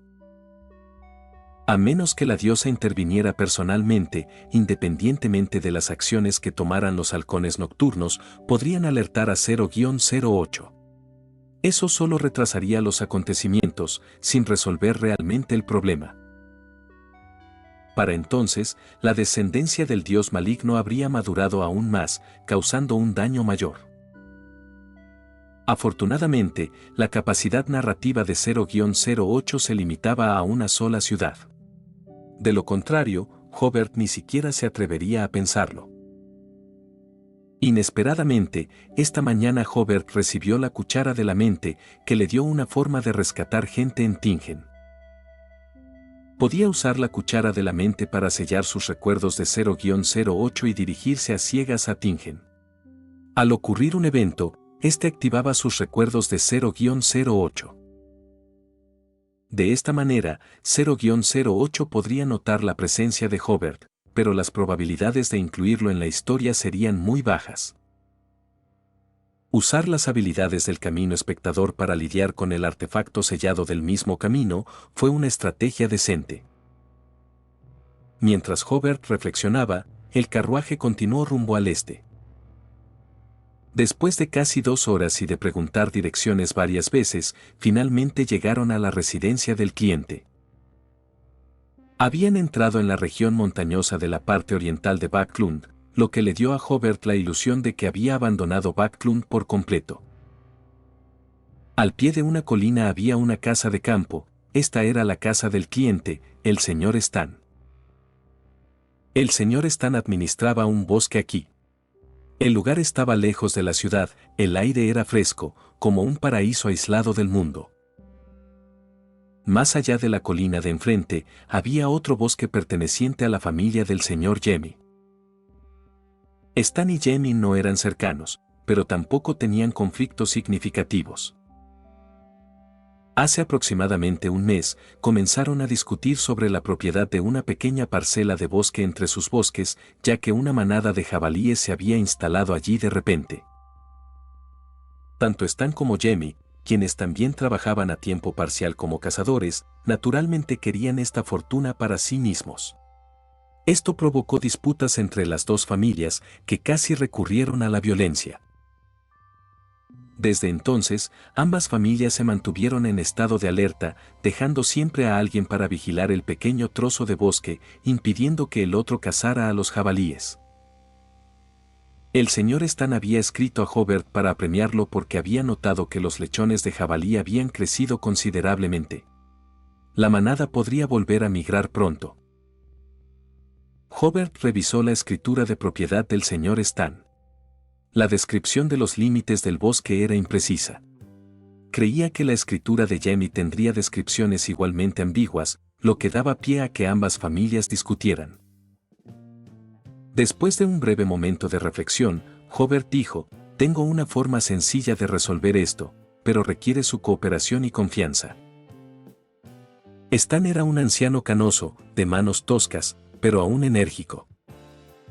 A menos que la diosa interviniera personalmente, independientemente de las acciones que tomaran los halcones nocturnos, podrían alertar a 0-08. Eso solo retrasaría los acontecimientos, sin resolver realmente el problema. Para entonces, la descendencia del dios maligno habría madurado aún más, causando un daño mayor. Afortunadamente, la capacidad narrativa de 0-08 se limitaba a una sola ciudad. De lo contrario, Hobart ni siquiera se atrevería a pensarlo. Inesperadamente, esta mañana Hobart recibió la cuchara de la mente, que le dio una forma de rescatar gente en Tingen. Podía usar la cuchara de la mente para sellar sus recuerdos de 0-08 y dirigirse a ciegas a Tingen. Al ocurrir un evento, este activaba sus recuerdos de 0-08. De esta manera, 0-08 podría notar la presencia de Hobart, pero las probabilidades de incluirlo en la historia serían muy bajas. Usar las habilidades del camino espectador para lidiar con el artefacto sellado del mismo camino fue una estrategia decente. Mientras Hobart reflexionaba, el carruaje continuó rumbo al este. Después de casi 2 horas y de preguntar direcciones varias veces, finalmente llegaron a la residencia del cliente. Habían entrado en la región montañosa de la parte oriental de Backlund, lo que le dio a Hobart la ilusión de que había abandonado Backlund por completo. Al pie de una colina había una casa de campo, esta era la casa del cliente, el señor Stan. El señor Stan administraba un bosque aquí. El lugar estaba lejos de la ciudad, el aire era fresco, como un paraíso aislado del mundo. Más allá de la colina de enfrente, había otro bosque perteneciente a la familia del señor Jemmy. Stan y Jemmy no eran cercanos, pero tampoco tenían conflictos significativos. Hace aproximadamente un mes, comenzaron a discutir sobre la propiedad de una pequeña parcela de bosque entre sus bosques, ya que una manada de jabalíes se había instalado allí de repente. Tanto Stan como Jemmy, quienes también trabajaban a tiempo parcial como cazadores, naturalmente querían esta fortuna para sí mismos. Esto provocó disputas entre las dos familias, que casi recurrieron a la violencia. Desde entonces, ambas familias se mantuvieron en estado de alerta, dejando siempre a alguien para vigilar el pequeño trozo de bosque, impidiendo que el otro cazara a los jabalíes. El señor Stan había escrito a Hobart para premiarlo porque había notado que los lechones de jabalí habían crecido considerablemente. La manada podría volver a migrar pronto. Hobart revisó la escritura de propiedad del señor Stan. La descripción de los límites del bosque era imprecisa. Creía que la escritura de Jemmy tendría descripciones igualmente ambiguas, lo que daba pie a que ambas familias discutieran. Después de un breve momento de reflexión, Hobart dijo: «Tengo una forma sencilla de resolver esto, pero requiere su cooperación y confianza». Stan era un anciano canoso, de manos toscas, pero aún enérgico.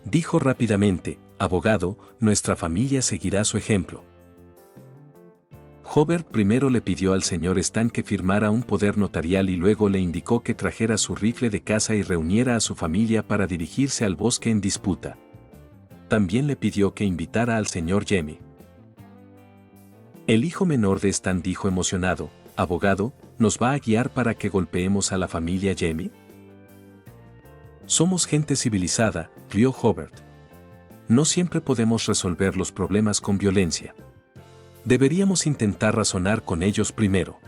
Dijo rápidamente: abogado, nuestra familia seguirá su ejemplo. Hobart primero le pidió al señor Stan que firmara un poder notarial y luego le indicó que trajera su rifle de caza y reuniera a su familia para dirigirse al bosque en disputa. También le pidió que invitara al señor Jamie. El hijo menor de Stan dijo emocionado: abogado, ¿nos va a guiar para que golpeemos a la familia Jamie? Somos gente civilizada, rió Hobart. No siempre podemos resolver los problemas con violencia. Deberíamos intentar razonar con ellos primero.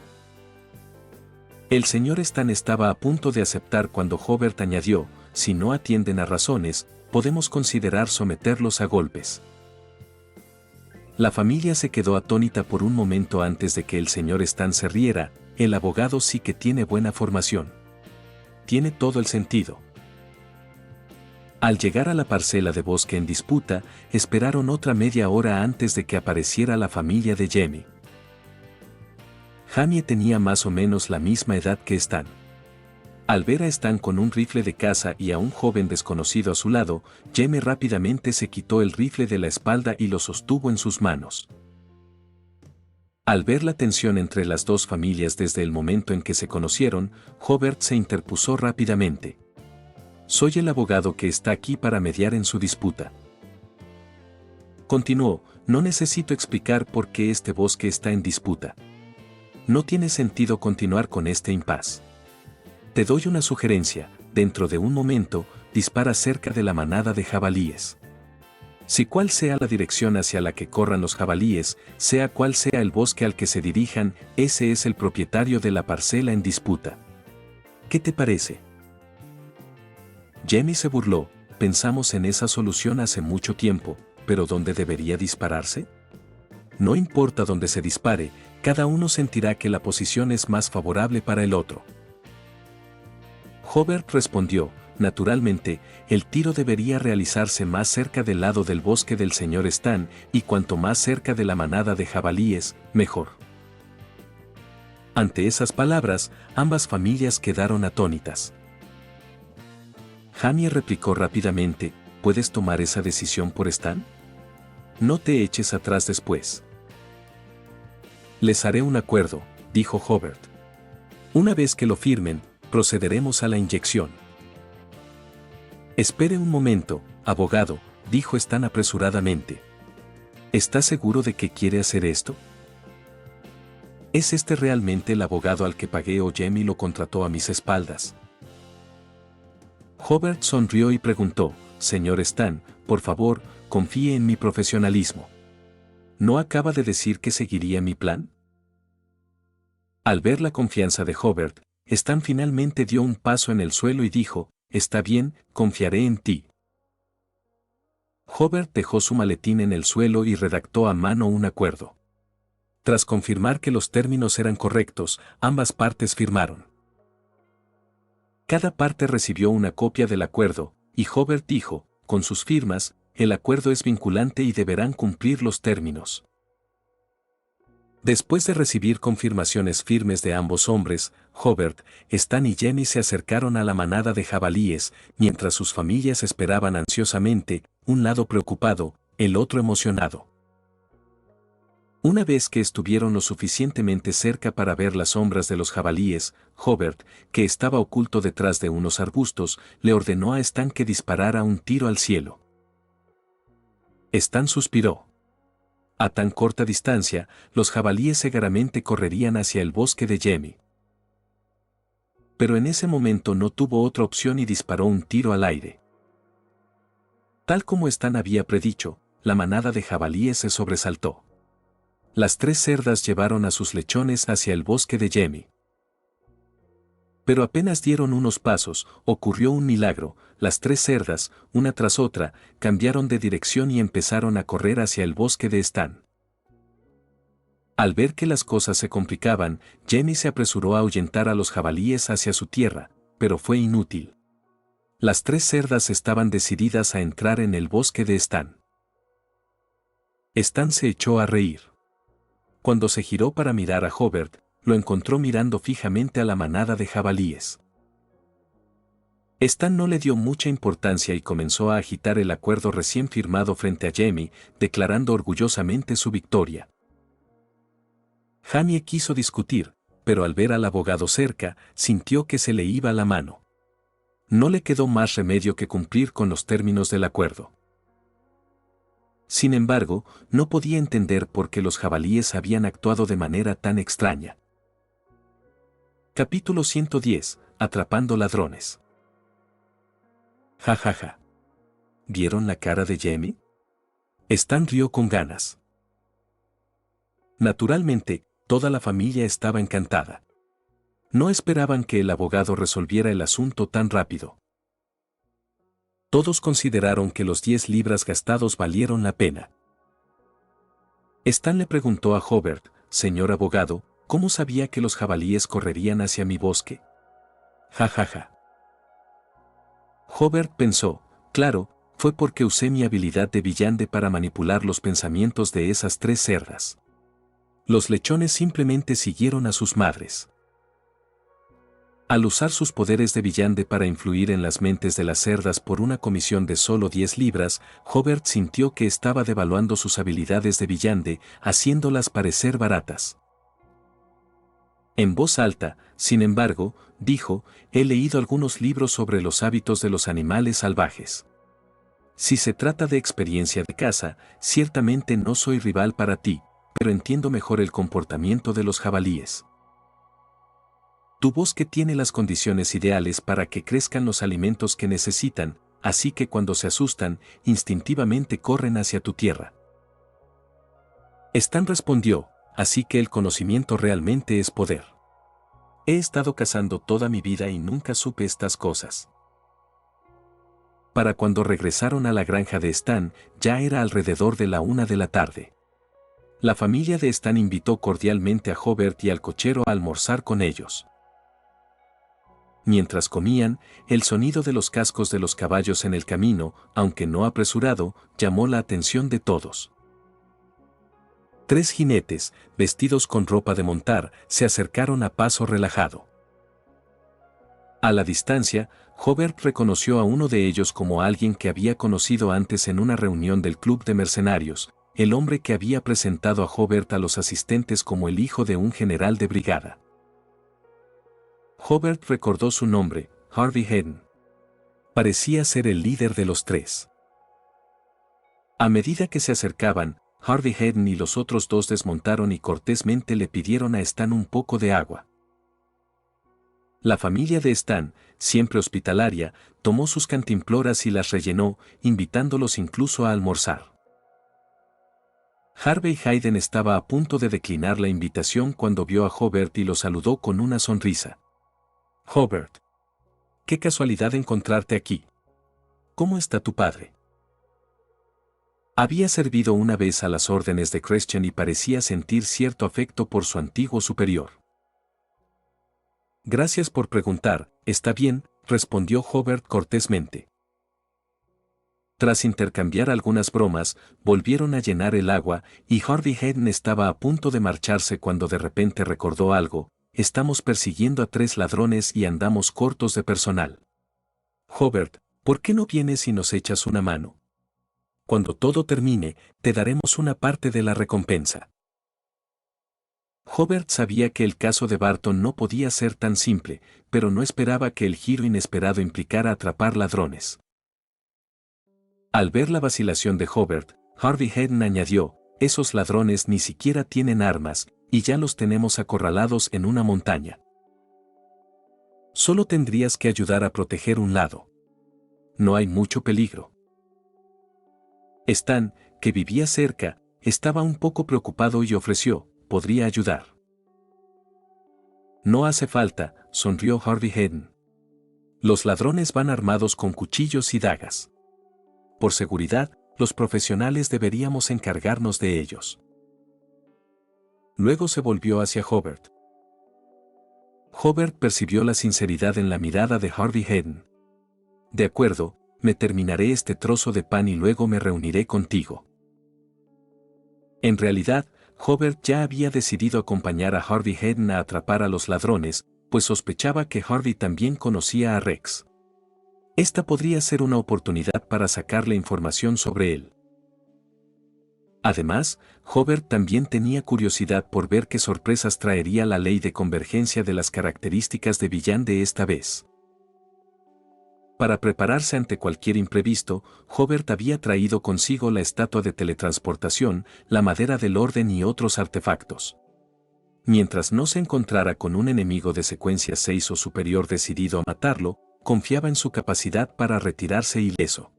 El señor Stan estaba a punto de aceptar cuando Hobart añadió: si no atienden a razones, podemos considerar someterlos a golpes. La familia se quedó atónita por un momento antes de que el señor Stan se riera. El abogado sí que tiene buena formación. Tiene todo el sentido. Al llegar a la parcela de bosque en disputa, esperaron otra media hora antes de que apareciera la familia de Jamie. Jamie tenía más o menos la misma edad que Stan. Al ver a Stan con un rifle de caza y a un joven desconocido a su lado, Jamie rápidamente se quitó el rifle de la espalda y lo sostuvo en sus manos. Al ver la tensión entre las dos familias desde el momento en que se conocieron, Hobart se interpuso rápidamente. Soy el abogado que está aquí para mediar en su disputa. Continuó: no necesito explicar por qué este bosque está en disputa. No tiene sentido continuar con este impasse. Te doy una sugerencia: dentro de un momento, dispara cerca de la manada de jabalíes. Si cual sea la dirección hacia la que corran los jabalíes, sea cual sea el bosque al que se dirijan, ese es el propietario de la parcela en disputa. ¿Qué te parece? Jamie se burló: pensamos en esa solución hace mucho tiempo, pero ¿dónde debería dispararse? No importa dónde se dispare, cada uno sentirá que la posición es más favorable para el otro. Hobart respondió: naturalmente, el tiro debería realizarse más cerca del lado del bosque del señor Stan, y cuanto más cerca de la manada de jabalíes, mejor. Ante esas palabras, ambas familias quedaron atónitas. Jamie replicó rápidamente: ¿puedes tomar esa decisión por Stan? No te eches atrás después. Les haré un acuerdo, dijo Hobart. Una vez que lo firmen, procederemos a la inyección. Espere un momento, abogado, dijo Stan apresuradamente. ¿Está seguro de que quiere hacer esto? ¿Es este realmente el abogado al que pagué o Jamie lo contrató a mis espaldas? Hobart sonrió y preguntó: señor Stan, por favor, confíe en mi profesionalismo. ¿No acaba de decir que seguiría mi plan? Al ver la confianza de Hobart, Stan finalmente dio un paso en el suelo y dijo: está bien, confiaré en ti. Hobart dejó su maletín en el suelo y redactó a mano un acuerdo. Tras confirmar que los términos eran correctos, ambas partes firmaron. Cada parte recibió una copia del acuerdo, y Hobart dijo: con sus firmas, el acuerdo es vinculante y deberán cumplir los términos. Después de recibir confirmaciones firmes de ambos hombres, Hobart, Stan y Jamie se acercaron a la manada de jabalíes, mientras sus familias esperaban ansiosamente, un lado preocupado, el otro emocionado. Una vez que estuvieron lo suficientemente cerca para ver las sombras de los jabalíes, Hobart, que estaba oculto detrás de unos arbustos, le ordenó a Stan que disparara un tiro al cielo. Stan suspiró. A tan corta distancia, los jabalíes seguramente correrían hacia el bosque de Jamie. Pero en ese momento no tuvo otra opción y disparó un tiro al aire. Tal como Stan había predicho, la manada de jabalíes se sobresaltó. Las 3 cerdas llevaron a sus lechones hacia el bosque de Jamie. Pero apenas dieron unos pasos, ocurrió un milagro: las 3 cerdas, una tras otra, cambiaron de dirección y empezaron a correr hacia el bosque de Stan. Al ver que las cosas se complicaban, Jamie se apresuró a ahuyentar a los jabalíes hacia su tierra, pero fue inútil. Las 3 cerdas estaban decididas a entrar en el bosque de Stan. Stan se echó a reír. Cuando se giró para mirar a Hobart, lo encontró mirando fijamente a la manada de jabalíes. Stan no le dio mucha importancia y comenzó a agitar el acuerdo recién firmado frente a Jamie, declarando orgullosamente su victoria. Jamie quiso discutir, pero al ver al abogado cerca, sintió que se le iba la mano. No le quedó más remedio que cumplir con los términos del acuerdo. Sin embargo, no podía entender por qué los jabalíes habían actuado de manera tan extraña. Capítulo 110. Atrapando ladrones. Ja ja ja. ¿Vieron la cara de Jamie? Stan rió con ganas. Naturalmente, toda la familia estaba encantada. No esperaban que el abogado resolviera el asunto tan rápido. Todos consideraron que los 10 libras gastados valieron la pena. Stan le preguntó a Hobart, señor abogado, ¿cómo sabía que los jabalíes correrían hacia mi bosque? Ja ja ja. Hobart pensó, claro, fue porque usé mi habilidad de villante para manipular los pensamientos de esas 3 cerdas. Los lechones simplemente siguieron a sus madres. Al usar sus poderes de villante para influir en las mentes de las cerdas por una comisión de solo 10 libras, Hobart sintió que estaba devaluando sus habilidades de villante, haciéndolas parecer baratas. En voz alta, sin embargo, dijo, he leído algunos libros sobre los hábitos de los animales salvajes. Si se trata de experiencia de caza, ciertamente no soy rival para ti, pero entiendo mejor el comportamiento de los jabalíes. Tu bosque tiene las condiciones ideales para que crezcan los alimentos que necesitan, así que cuando se asustan, instintivamente corren hacia tu tierra. Stan respondió, así que el conocimiento realmente es poder. He estado cazando toda mi vida y nunca supe estas cosas. Para cuando regresaron a la granja de Stan, ya era alrededor de la 1 de la tarde. La familia de Stan invitó cordialmente a Hobart y al cochero a almorzar con ellos. Mientras comían, el sonido de los cascos de los caballos en el camino, aunque no apresurado, llamó la atención de todos. 3 jinetes, vestidos con ropa de montar, se acercaron a paso relajado. A la distancia, Hobart reconoció a uno de ellos como alguien que había conocido antes en una reunión del club de mercenarios, el hombre que había presentado a Hobart a los asistentes como el hijo de un general de brigada. Hobart recordó su nombre, Harvey Hayden. Parecía ser el líder de los 3. A medida que se acercaban, Harvey Hayden y los otros 2 desmontaron y cortésmente le pidieron a Stan un poco de agua. La familia de Stan, siempre hospitalaria, tomó sus cantimploras y las rellenó, invitándolos incluso a almorzar. Harvey Hayden estaba a punto de declinar la invitación cuando vio a Hobart y lo saludó con una sonrisa. Hobart. Qué casualidad encontrarte aquí. ¿Cómo está tu padre? Había servido una vez a las órdenes de Christian y parecía sentir cierto afecto por su antiguo superior. Gracias por preguntar, está bien, respondió Hobart cortésmente. Tras intercambiar algunas bromas, volvieron a llenar el agua y Harvey Hayden estaba a punto de marcharse cuando de repente recordó algo. Estamos persiguiendo a 3 ladrones y andamos cortos de personal. Hobart, ¿por qué no vienes y nos echas una mano? Cuando todo termine, te daremos una parte de la recompensa. Hobart sabía que el caso de Barton no podía ser tan simple, pero no esperaba que el giro inesperado implicara atrapar ladrones. Al ver la vacilación de Hobart, Harvey Hayden añadió, esos ladrones ni siquiera tienen armas, y ya los tenemos acorralados en una montaña. Solo tendrías que ayudar a proteger un lado. No hay mucho peligro. Stan, que vivía cerca, estaba un poco preocupado y ofreció, podría ayudar. No hace falta, sonrió Harvey Hayden. Los ladrones van armados con cuchillos y dagas. Por seguridad, los profesionales deberíamos encargarnos de ellos. Luego se volvió hacia Hobart. Hobart percibió la sinceridad en la mirada de Harvey Hayden. De acuerdo, me terminaré este trozo de pan y luego me reuniré contigo. En realidad, Hobart ya había decidido acompañar a Harvey Hayden a atrapar a los ladrones, pues sospechaba que Harvey también conocía a Rex. Esta podría ser una oportunidad para sacarle información sobre él. Además, Hobart también tenía curiosidad por ver qué sorpresas traería la ley de convergencia de las características de Villan de esta vez. Para prepararse ante cualquier imprevisto, Hobart había traído consigo la estatua de teletransportación, la madera del orden y otros artefactos. Mientras no se encontrara con un enemigo de secuencia 6 o superior decidido a matarlo, confiaba en su capacidad para retirarse ileso.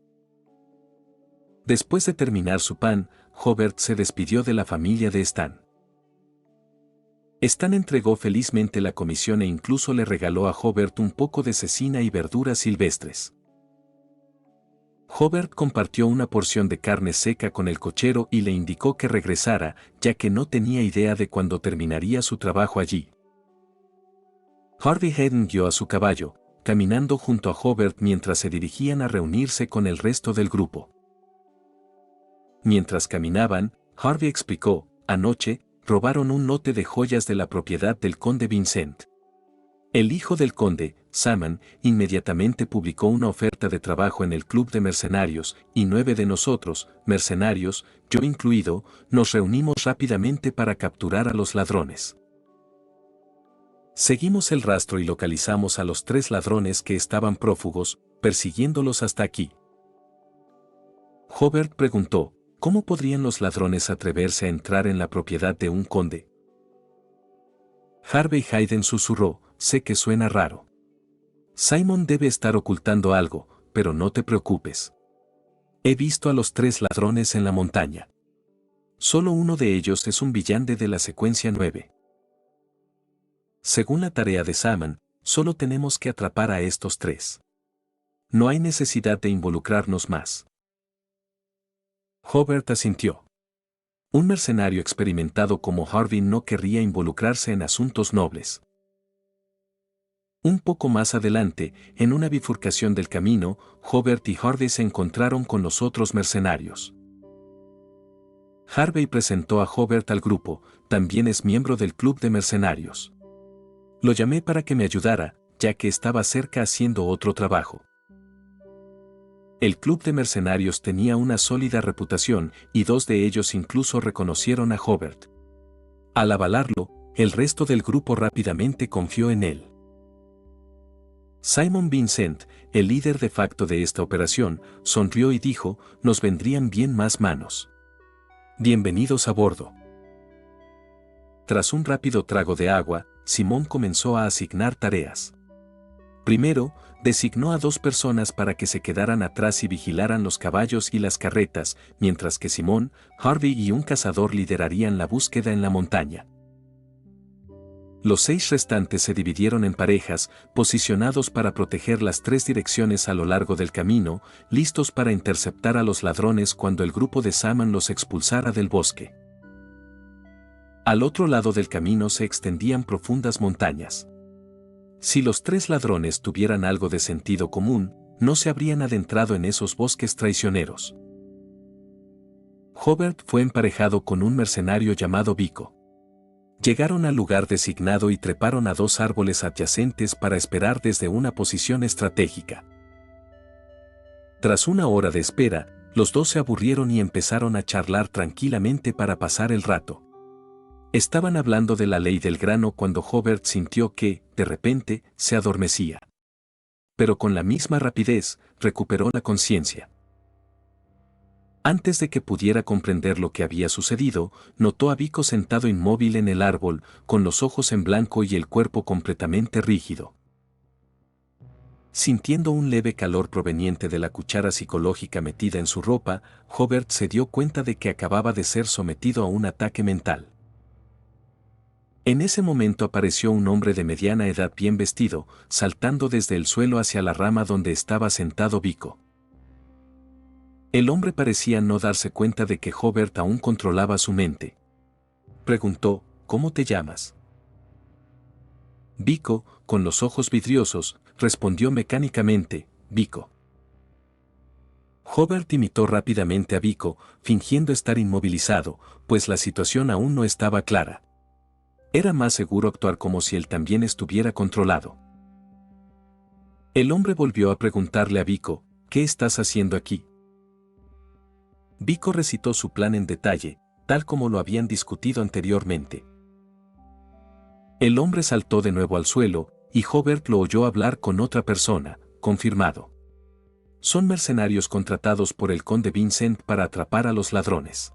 Después de terminar su pan, Hobart se despidió de la familia de Stan. Stan entregó felizmente la comisión e incluso le regaló a Hobart un poco de cecina y verduras silvestres. Hobart compartió una porción de carne seca con el cochero y le indicó que regresara, ya que no tenía idea de cuándo terminaría su trabajo allí. Harvey Hayden guió a su caballo, caminando junto a Hobart mientras se dirigían a reunirse con el resto del grupo. Mientras caminaban, Harvey explicó: anoche, robaron un lote de joyas de la propiedad del conde Vincent. El hijo del conde, Saman, inmediatamente publicó una oferta de trabajo en el club de mercenarios, y 9 de nosotros, mercenarios, yo incluido, nos reunimos rápidamente para capturar a los ladrones. Seguimos el rastro y localizamos a los 3 ladrones que estaban prófugos, persiguiéndolos hasta aquí. Hobart preguntó: ¿cómo podrían los ladrones atreverse a entrar en la propiedad de un conde? Harvey Hayden susurró: sé que suena raro. Simon debe estar ocultando algo, pero no te preocupes. He visto a los 3 ladrones en la montaña. Solo uno de ellos es un villante de la secuencia 9. Según la tarea de Saman, solo tenemos que atrapar a estos 3. No hay necesidad de involucrarnos más. Hobart asintió. Un mercenario experimentado como Harvey no querría involucrarse en asuntos nobles. Un poco más adelante, en una bifurcación del camino, Hobart y Harvey se encontraron con los otros mercenarios. Harvey presentó a Hobart al grupo: también es miembro del club de mercenarios. Lo llamé para que me ayudara, ya que estaba cerca haciendo otro trabajo. El club de mercenarios tenía una sólida reputación, y 2 de ellos incluso reconocieron a Hobart. Al avalarlo, el resto del grupo rápidamente confió en él. Simon Vincent, el líder de facto de esta operación, sonrió y dijo: nos vendrían bien más manos. Bienvenidos a bordo. Tras un rápido trago de agua, Simón comenzó a asignar tareas. Primero, designó a 2 personas para que se quedaran atrás y vigilaran los caballos y las carretas, mientras que Simón, Harvey y un cazador liderarían la búsqueda en la montaña. Los 6 restantes se dividieron en parejas, posicionados para proteger las 3 direcciones a lo largo del camino, listos para interceptar a los ladrones cuando el grupo de Saman los expulsara del bosque. Al otro lado del camino se extendían profundas montañas. Si los 3 ladrones tuvieran algo de sentido común, no se habrían adentrado en esos bosques traicioneros. Hobart fue emparejado con un mercenario llamado Vico. Llegaron al lugar designado y treparon a 2 árboles adyacentes para esperar desde una posición estratégica. Tras una hora de espera, los 2 se aburrieron y empezaron a charlar tranquilamente para pasar el rato. Estaban hablando de la ley del grano cuando Hobart sintió que, de repente, se adormecía. Pero con la misma rapidez, recuperó la conciencia. Antes de que pudiera comprender lo que había sucedido, notó a Vico sentado inmóvil en el árbol, con los ojos en blanco y el cuerpo completamente rígido. Sintiendo un leve calor proveniente de la cuchara psicológica metida en su ropa, Hobart se dio cuenta de que acababa de ser sometido a un ataque mental. En ese momento apareció un hombre de mediana edad bien vestido, saltando desde el suelo hacia la rama donde estaba sentado Vico. El hombre parecía no darse cuenta de que Hobart aún controlaba su mente. Preguntó: ¿cómo te llamas? Vico, con los ojos vidriosos, respondió mecánicamente: Vico. Hobart imitó rápidamente a Vico, fingiendo estar inmovilizado, pues la situación aún no estaba clara. Era más seguro actuar como si él también estuviera controlado. El hombre volvió a preguntarle a Vico, ¿qué estás haciendo aquí? Vico recitó su plan en detalle, tal como lo habían discutido anteriormente. El hombre saltó de nuevo al suelo, y Hobart lo oyó hablar con otra persona, confirmado. Son mercenarios contratados por el conde Vincent para atrapar a los ladrones.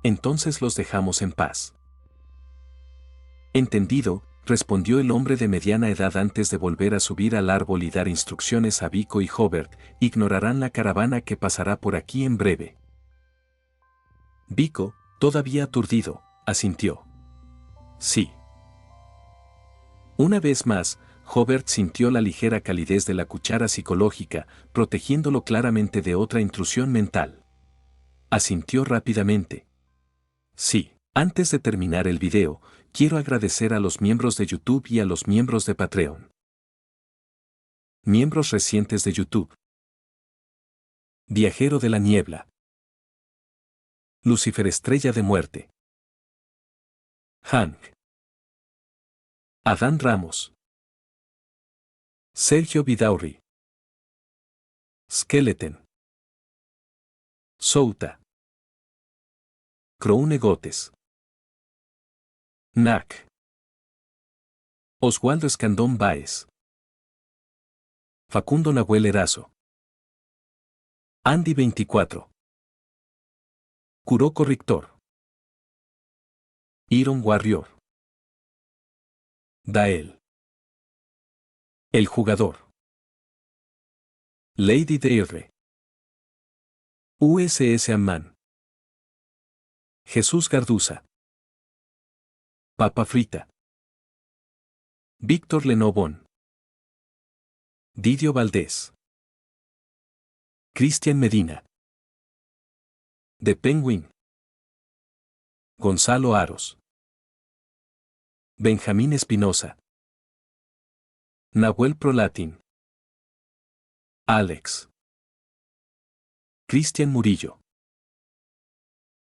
Entonces los dejamos en paz. Entendido, respondió el hombre de mediana edad antes de volver a subir al árbol y dar instrucciones a Vico y Hobart, ignorarán la caravana que pasará por aquí en breve. Vico, todavía aturdido, asintió. Sí. Una vez más, Hobart sintió la ligera calidez de la cuchara psicológica, protegiéndolo claramente de otra intrusión mental. Asintió rápidamente. Sí. Antes de terminar el video, quiero agradecer a los miembros de YouTube y a los miembros de Patreon. Miembros recientes de YouTube. Viajero de la Niebla. Lucifer Estrella de Muerte. Hank. Adán Ramos. Sergio Vidaurri. Skeleton. Souta. Croune Gotes. Nac. Oswaldo Escandón Báez. Facundo Nahuel Erazo. Andy 24. Kuroko Rictor. Iron Warrior. Dael. El Jugador. Lady DR. USS Amman. Jesús Garduza. Papa Frita. Víctor Lenovón. Didio Valdés. Cristian Medina. The Penguin. Gonzalo Aros. Benjamín Espinosa. Nahuel Prolatin. Alex. Cristian Murillo.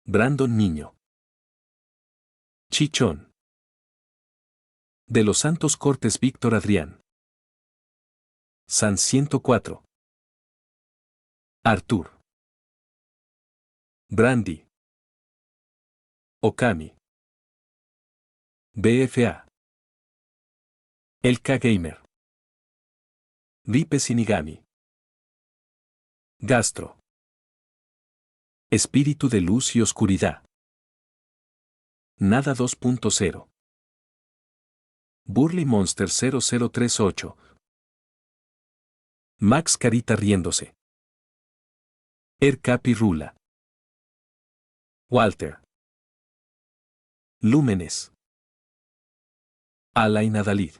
Brandon Niño. Chichón. De los Santos Cortes Víctor Adrián. San 104. Artur. Brandy. Okami. BFA. El K-Gamer. Vipe Sinigami. Gastro. Espíritu de luz y oscuridad. Nada 2.0. Burly Monster 0038. Max Carita riéndose. Ercapi Rula. Walter. Lúmenes. Alain Adalid.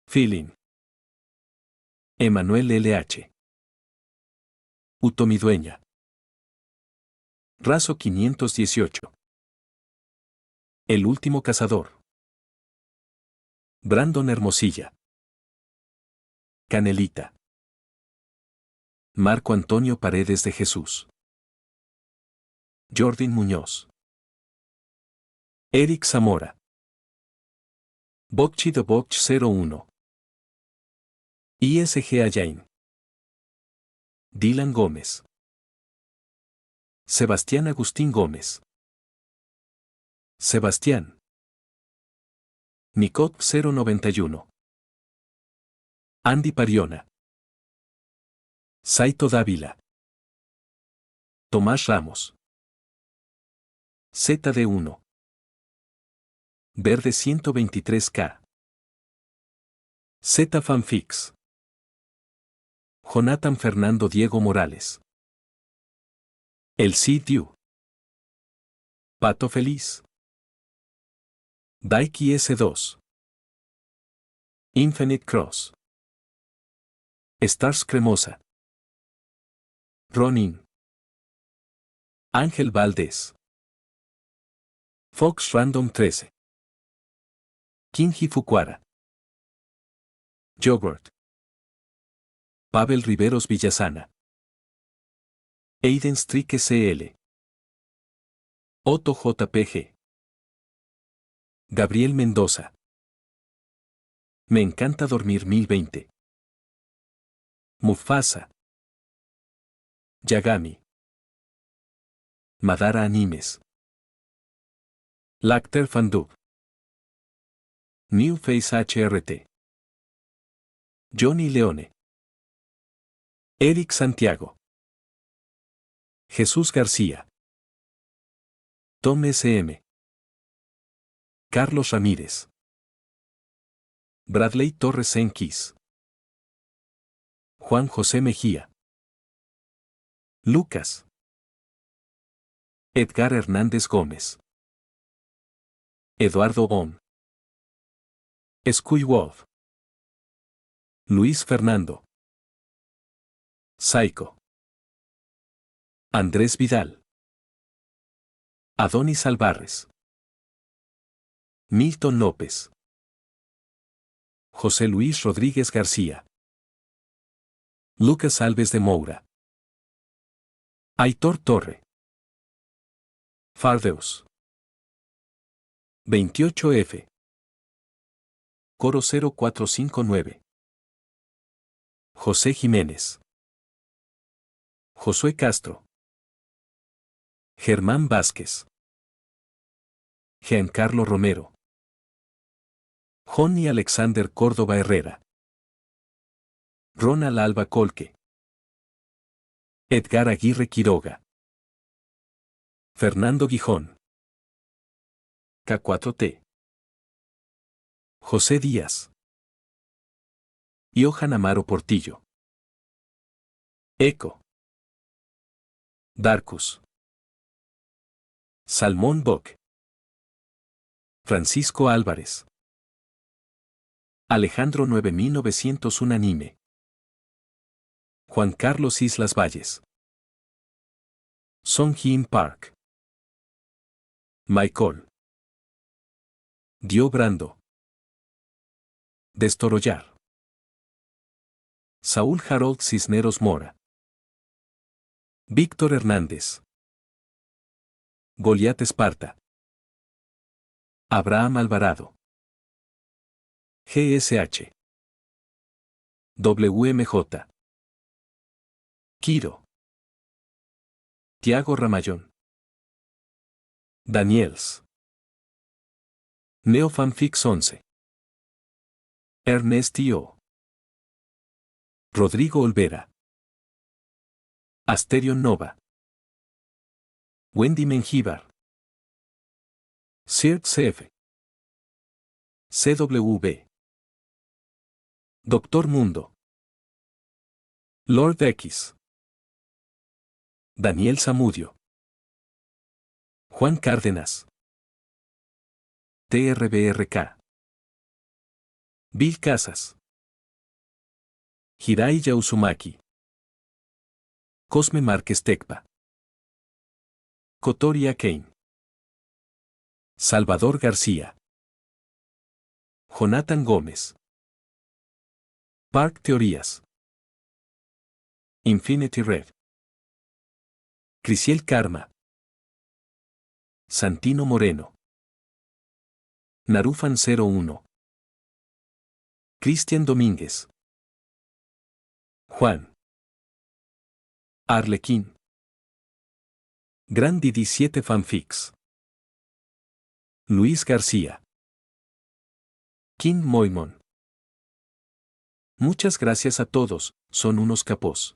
Feeling. Emanuel LH. Utomidueña. Razo 518. El último cazador. Brandon Hermosilla. Canelita. Marco Antonio Paredes de Jesús. Jordin Muñoz. Eric Zamora. Bocchi de Boch 01. ISG Ayain. Dylan Gómez. Sebastián Agustín Gómez. Sebastián. Nicot 091. Andy Pariona. Saito Dávila. Tomás Ramos. ZD1. Verde 123K. Z Fanfix. Jonathan Fernando Diego Morales. El Sitio. Pato Feliz. Daiki S2. Infinite Cross. Stars Cremosa. Ronin. Ángel Valdés. Fox Random 13. Kinji Fukuara. Yogurt. Pavel Riveros Villasana. Aiden Strique CL. Otto JPG. Gabriel Mendoza. Me encanta dormir 1020. Mufasa. Yagami. Madara Animes. Lacter Fandub. New Face HRT. Johnny Leone. Eric Santiago. Jesús García. Tom SM. Carlos Ramírez. Bradley Torres Enquis. Juan José Mejía. Lucas. Edgar Hernández Gómez. Eduardo Om. Skuy Wolf. Luis Fernando. Saico. Andrés Vidal. Adonis Alvarez. Milton López. José Luis Rodríguez García. Lucas Alves de Moura. Aitor Torre. Fardeus. 28F. Coro 0459. José Jiménez. Josué Castro. Germán Vázquez. Giancarlo Romero. Johnny Alexander Córdoba Herrera. Ronald Alba Colque. Edgar Aguirre Quiroga. Fernando Gijón. K4T. José Díaz. Johan Amaro Portillo. Eco. Darkus. Salmón Bock. Francisco Álvarez. Alejandro 9901 Anime. Juan Carlos Islas Valles. Song Hyun Park. Michael. Dio Brando. Destorollar. Saúl Harold Cisneros Mora. Víctor Hernández. Goliat Esparta. Abraham Alvarado. GSH. WMJ. Quiro. Tiago Ramayón. Daniels. Neofanfix 11. Ernest Io. Rodrigo Olvera. Asterion Nova. Wendy Mengíbar. Sirt CF. CW. Doctor Mundo. Lord X. Daniel Zamudio. Juan Cárdenas. TRBRK. Bill Casas. Hirai Yausumaki. Cosme Márquez Tecpa. Kotoria Kane. Salvador García. Jonathan Gómez. Park Teorías. Infinity Red. Crisiel Karma. Santino Moreno. Narufan 01. Cristian Domínguez. Juan. Arlequín. Grand 17 Fanfics. Luis García. King Moimon. Muchas gracias a todos, son unos capos.